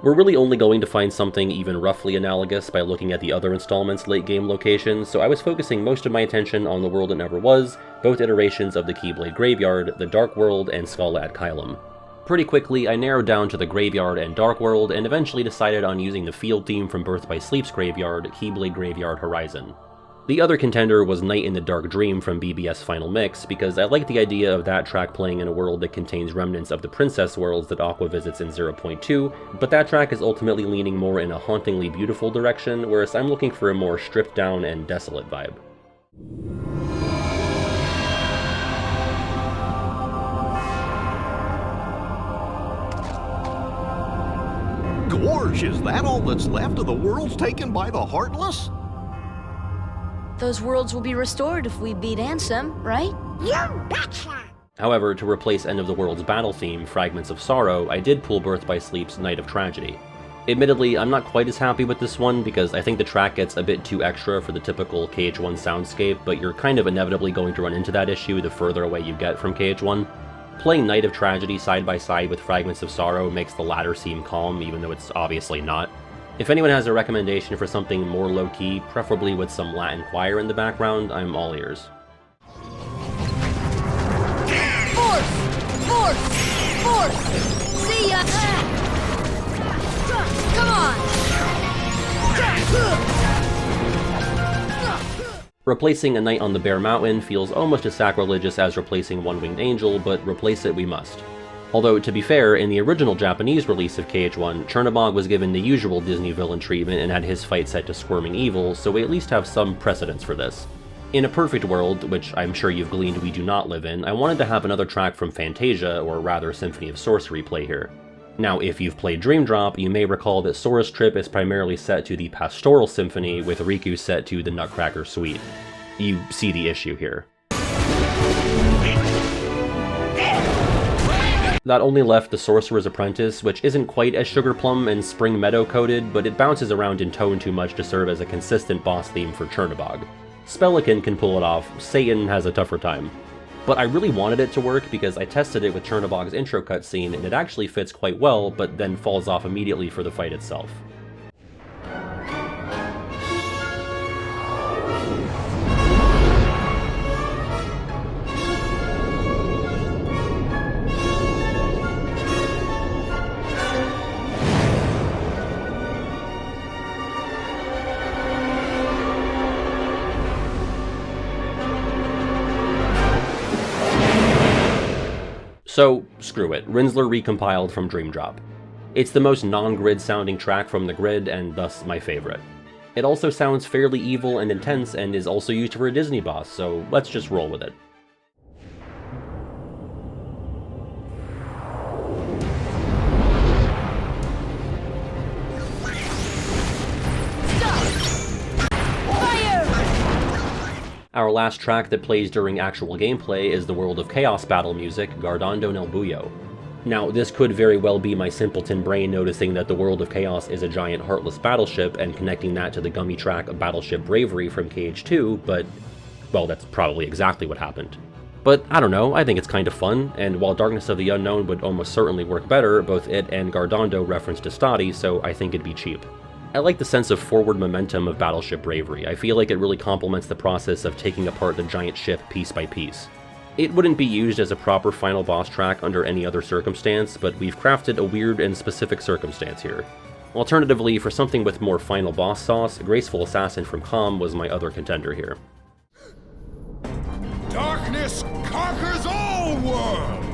We're really only going to find something even roughly analogous by looking at the other installment's late-game locations, so I was focusing most of my attention on The World That Never Was, both iterations of the Keyblade Graveyard, the Dark World, and Scala ad Caelum. Pretty quickly, I narrowed down to the Graveyard and Dark World, and eventually decided on using the field theme from Birth by Sleep's Graveyard, Keyblade Graveyard Horizon. The other contender was Night in the Dark Dream from BBS Final Mix, because I like the idea of that track playing in a world that contains remnants of the Princess worlds that Aqua visits in 0.2, but that track is ultimately leaning more in a hauntingly beautiful direction, whereas I'm looking for a more stripped down and desolate vibe. Gorge, is that all that's left of the worlds taken by the Heartless? Those worlds will be restored if we beat Ansem, right? You betcha! However, to replace End of the World's battle theme, Fragments of Sorrow, I did pull Birth by Sleep's Night of Tragedy. Admittedly, I'm not quite as happy with this one because I think the track gets a bit too extra for the typical KH1 soundscape, but you're kind of inevitably going to run into that issue the further away you get from KH1. Playing Night of Tragedy side by side with Fragments of Sorrow makes the latter seem calm, even though it's obviously not. If anyone has a recommendation for something more low-key, preferably with some Latin choir in the background, I'm all ears. Force! Force! Force! See ya! Come on! Replacing A Night on the Bare Mountain feels almost as sacrilegious as replacing One Winged Angel, but replace it we must. Although, to be fair, in the original Japanese release of KH1, Chernobog was given the usual Disney villain treatment and had his fight set to Squirming Evil, so we at least have some precedence for this. In a perfect world, which I'm sure you've gleaned we do not live in, I wanted to have another track from Fantasia, or rather Symphony of Sorcery, play here. Now, if you've played Dream Drop, you may recall that Sora's Trip is primarily set to the Pastoral Symphony, with Riku set to the Nutcracker Suite. You see the issue here. That only left the Sorcerer's Apprentice, which isn't quite as Sugar Plum and Spring Meadow coded, but it bounces around in tone too much to serve as a consistent boss theme for Chernobog. Spellican can pull it off, Satan has a tougher time. But I really wanted it to work because I tested it with Chernobog's intro cutscene and it actually fits quite well, but then falls off immediately for the fight itself. So, screw it, Rinsler recompiled from Dream Drop. It's the most non-grid sounding track from the grid, and thus my favorite. It also sounds fairly evil and intense, and is also used for a Disney boss, so let's just roll with it. Our last track that plays during actual gameplay is the World of Chaos battle music, Guardando nel Buio. Now, this could very well be my simpleton brain noticing that the World of Chaos is a giant heartless battleship and connecting that to the gummy track Battleship Bravery from KH2, but Well, that's probably exactly what happened. But I don't know, I think it's kind of fun, and while Darkness of the Unknown would almost certainly work better, both it and Gardondo reference Testati, so I think it'd be cheap. I like the sense of forward momentum of Battleship Bravery. I feel like it really complements the process of taking apart the giant ship piece by piece. It wouldn't be used as a proper final boss track under any other circumstance, but we've crafted a weird and specific circumstance here. Alternatively, for something with more final boss sauce, Graceful Assassin from Calm was my other contender here. Darkness conquers all worlds!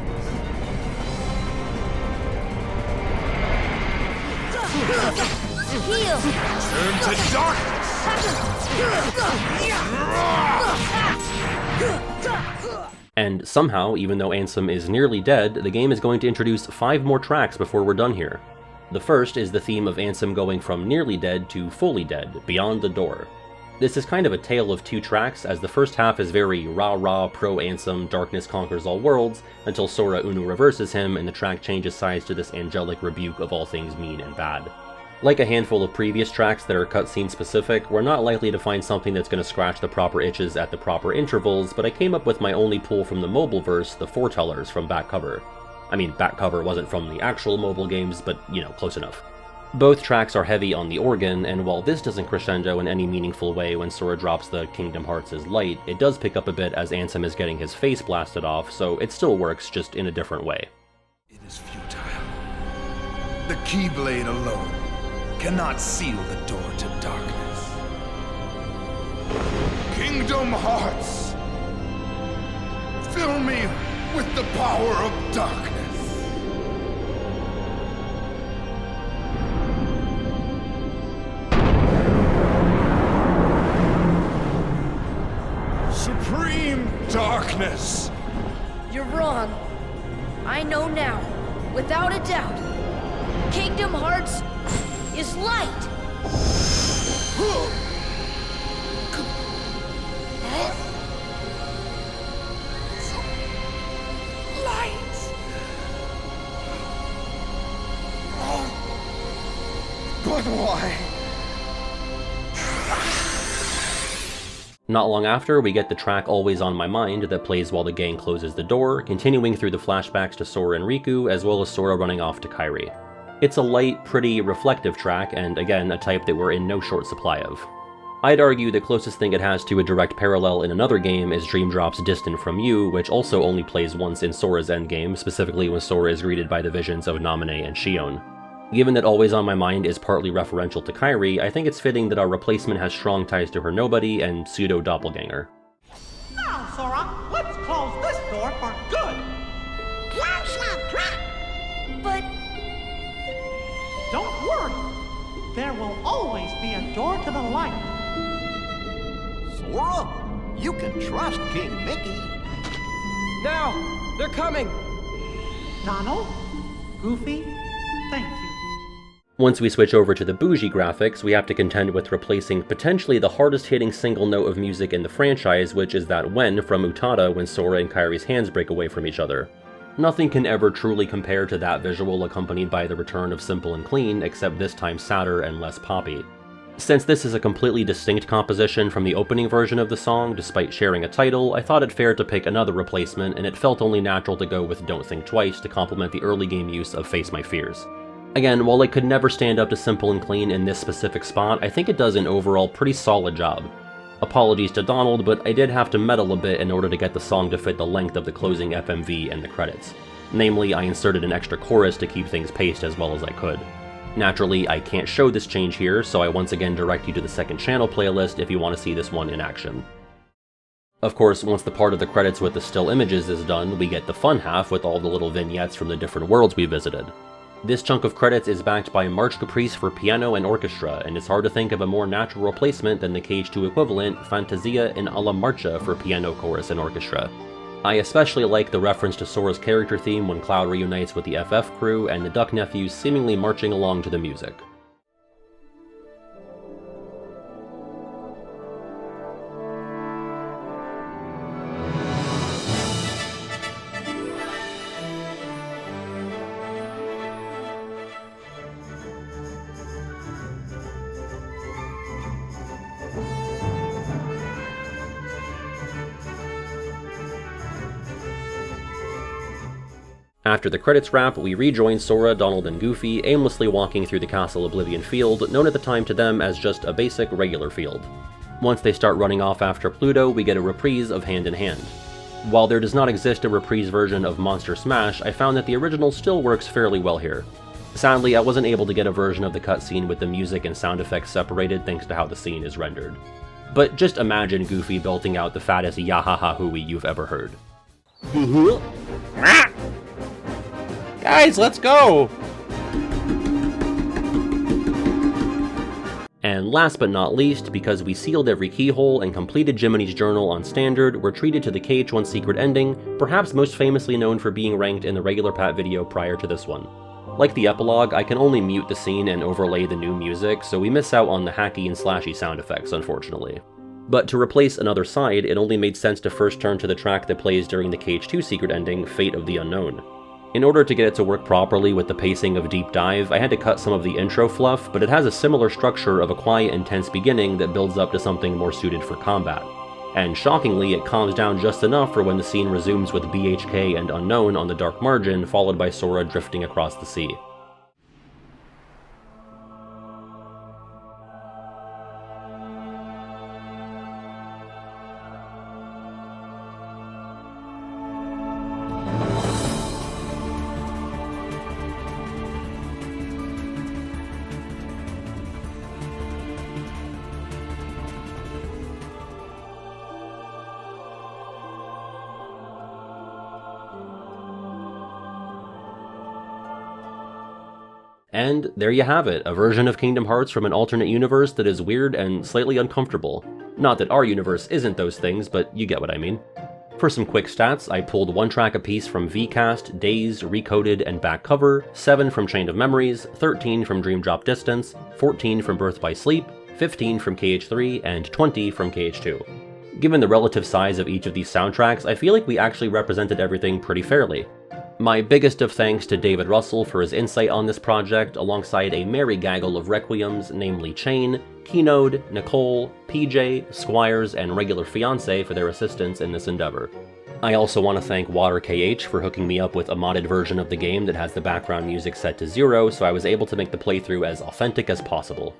Heal! Turn to darkness! And somehow, even though Ansem is nearly dead, the game is going to introduce 5 more tracks before we're done here. The first is the theme of Ansem going from nearly dead to fully dead, Beyond the Door. This is kind of a tale of 2 tracks, as the first half is very rah-rah pro-Ansem, Darkness conquers all worlds, until Sora Unu reverses him and the track changes sides to this angelic rebuke of all things mean and bad. Like a handful of previous tracks that are cutscene specific, we're not likely to find something that's going to scratch the proper itches at the proper intervals, but I came up with my only pull from the mobile verse, the Foretellers from Back Cover. I mean, Back Cover wasn't from the actual mobile games, but, you know, close enough. Both tracks are heavy on the organ, and while this doesn't crescendo in any meaningful way when Sora drops the Kingdom Hearts' light, it does pick up a bit as Ansem is getting his face blasted off, so it still works, just in a different way. It is futile. The Keyblade alone cannot seal the door to darkness. Kingdom Hearts, fill me with the power of darkness. Supreme darkness! You're wrong. I know now, without a doubt. Kingdom Hearts is light! Light! But why? Not long after, we get the track Always on My Mind that plays while the gang closes the door, continuing through the flashbacks to Sora and Riku, as well as Sora running off to Kairi. It's a light, pretty, reflective track, and again, a type that we're in no short supply of. I'd argue the closest thing it has to a direct parallel in another game is Dream Drop's Distant From You, which also only plays once in Sora's endgame, specifically when Sora is greeted by the visions of Naminé and Xion. Given that Always on My Mind is partly referential to Kairi, I think it's fitting that our replacement has strong ties to her nobody and pseudo-doppelganger. Now, Sora, let's close this door for good! But... Don't worry. There will always be a door to the light. Sora, you can trust King Mickey. Now, they're coming. Donald, Goofy, thank you. Once we switch over to the bougie graphics, we have to contend with replacing potentially the hardest-hitting single note of music in the franchise, which is that when from Utada when Sora and Kairi's hands break away from each other. Nothing can ever truly compare to that visual accompanied by the return of Simple and Clean, except this time sadder and less poppy. Since this is a completely distinct composition from the opening version of the song, despite sharing a title, I thought it fair to pick another replacement, and it felt only natural to go with Don't Think Twice to complement the early game use of Face My Fears. Again, while it could never stand up to Simple and Clean in this specific spot, I think it does an overall pretty solid job. Apologies to Donald, but I did have to meddle a bit in order to get the song to fit the length of the closing FMV and the credits. Namely, I inserted an extra chorus to keep things paced as well as I could. Naturally, I can't show this change here, so I once again direct you to the second channel playlist if you want to see this one in action. Of course, once the part of the credits with the still images is done, we get the fun half with all the little vignettes from the different worlds we visited. This chunk of credits is backed by March Caprice for piano and orchestra, and it's hard to think of a more natural replacement than the Cage 2 equivalent, Fantasia in alla Marcia for piano, chorus, and orchestra. I especially like the reference to Sora's character theme when Cloud reunites with the FF crew, and the Duck Nephews seemingly marching along to the music. After the credits wrap, we rejoin Sora, Donald, and Goofy, aimlessly walking through the Castle Oblivion field, known at the time to them as just a basic, regular field. Once they start running off after Pluto, we get a reprise of Hand in Hand. While there does not exist a reprise version of Monster Smash, I found that the original still works fairly well here. Sadly, I wasn't able to get a version of the cutscene with the music and sound effects separated thanks to how the scene is rendered. But just imagine Goofy belting out the fattest yahaha hooey you've ever heard. Guys, let's go! And last but not least, because we sealed every keyhole and completed Jiminy's journal on standard, we're treated to the KH1 secret ending, perhaps most famously known for being ranked in the regular Pat video prior to this one. Like the epilogue, I can only mute the scene and overlay the new music, so we miss out on the hacky and slashy sound effects, unfortunately. But to replace Another Side, it only made sense to first turn to the track that plays during the KH2 secret ending, Fate of the Unknown. In order to get it to work properly with the pacing of Deep Dive, I had to cut some of the intro fluff, but it has a similar structure of a quiet, intense beginning that builds up to something more suited for combat. And shockingly, it calms down just enough for when the scene resumes with BHK and Unknown on the dark margin, followed by Sora drifting across the sea. And there you have it, a version of Kingdom Hearts from an alternate universe that is weird and slightly uncomfortable. Not that our universe isn't those things, but you get what I mean. For some quick stats, I pulled 1 track apiece from VCast, Days, Recoded, and Back Cover, 7 from Chain of Memories, 13 from Dream Drop Distance, 14 from Birth by Sleep, 15 from KH3, and 20 from KH2. Given the relative size of each of these soundtracks, I feel like we actually represented everything pretty fairly. My biggest of thanks to David Russell for his insight on this project, alongside a merry gaggle of requiems, namely Chain, Keynode, Nicole, PJ, Squires, and Regular Fiance for their assistance in this endeavor. I also want to thank WaterKH for hooking me up with a modded version of the game that has the background music set to 0, so I was able to make the playthrough as authentic as possible.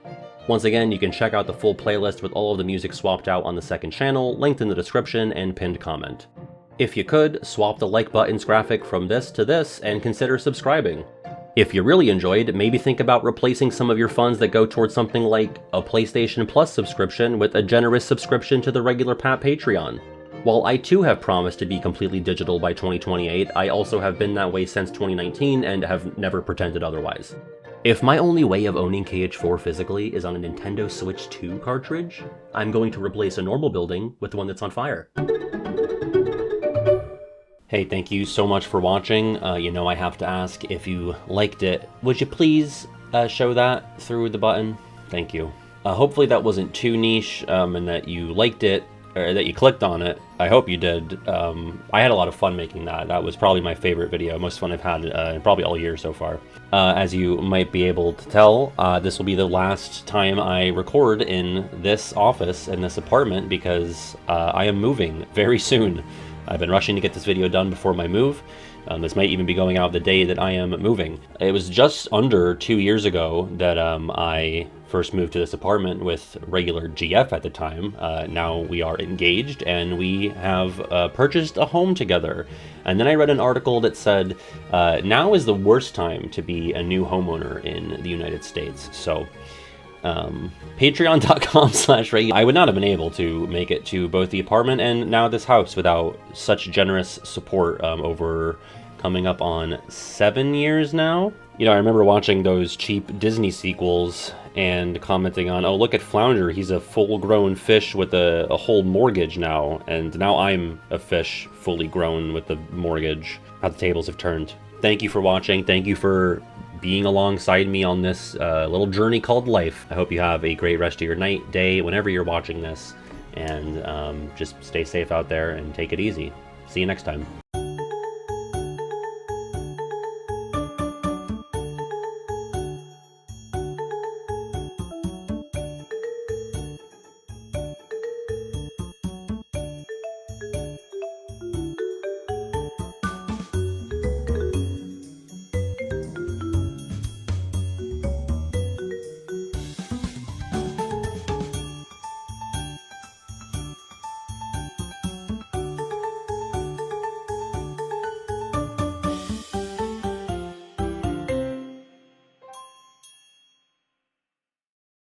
Once again, you can check out the full playlist with all of the music swapped out on the second channel, linked in the description and pinned comment. If you could, swap the like button's graphic from this to this, and consider subscribing. If you really enjoyed, maybe think about replacing some of your funds that go towards something like a PlayStation Plus subscription with a generous subscription to the regular Pat Patreon. While I too have promised to be completely digital by 2028, I also have been that way since 2019 and have never pretended otherwise. If my only way of owning KH4 physically is on a Nintendo Switch 2 cartridge, I'm going to replace a normal building with one that's on fire. Hey, thank you so much for watching. You know I have to ask, if you liked it, would you please show that through the button? Thank you. Hopefully that wasn't too niche, and that you liked it, or that you clicked on it. I hope you did. I had a lot of fun making that. That was probably my favorite video, most fun I've had in probably all year so far. As you might be able to tell, this will be the last time I record in this office, in this apartment, because I am moving very soon. I've been rushing to get this video done before my move. This might even be going out the day that I am moving. It was just under 2 years ago that I first moved to this apartment with regular GF at the time. Now we are engaged and we have purchased a home together. And then I read an article that said, now is the worst time to be a new homeowner in the United States. So patreon.com/regular. I would not have been able to make it to both the apartment and now this house without such generous support over coming up on 7 years now. You know, I remember watching those cheap Disney sequels and commenting on, oh, look at Flounder, he's a full-grown fish with a whole mortgage now, and now I'm a fish fully grown with the mortgage. How the tables have turned. Thank you for watching. Thank you for being alongside me on this little journey called life. I hope you have a great rest of your night, day, whenever you're watching this, and just stay safe out there and take it easy. See you next time.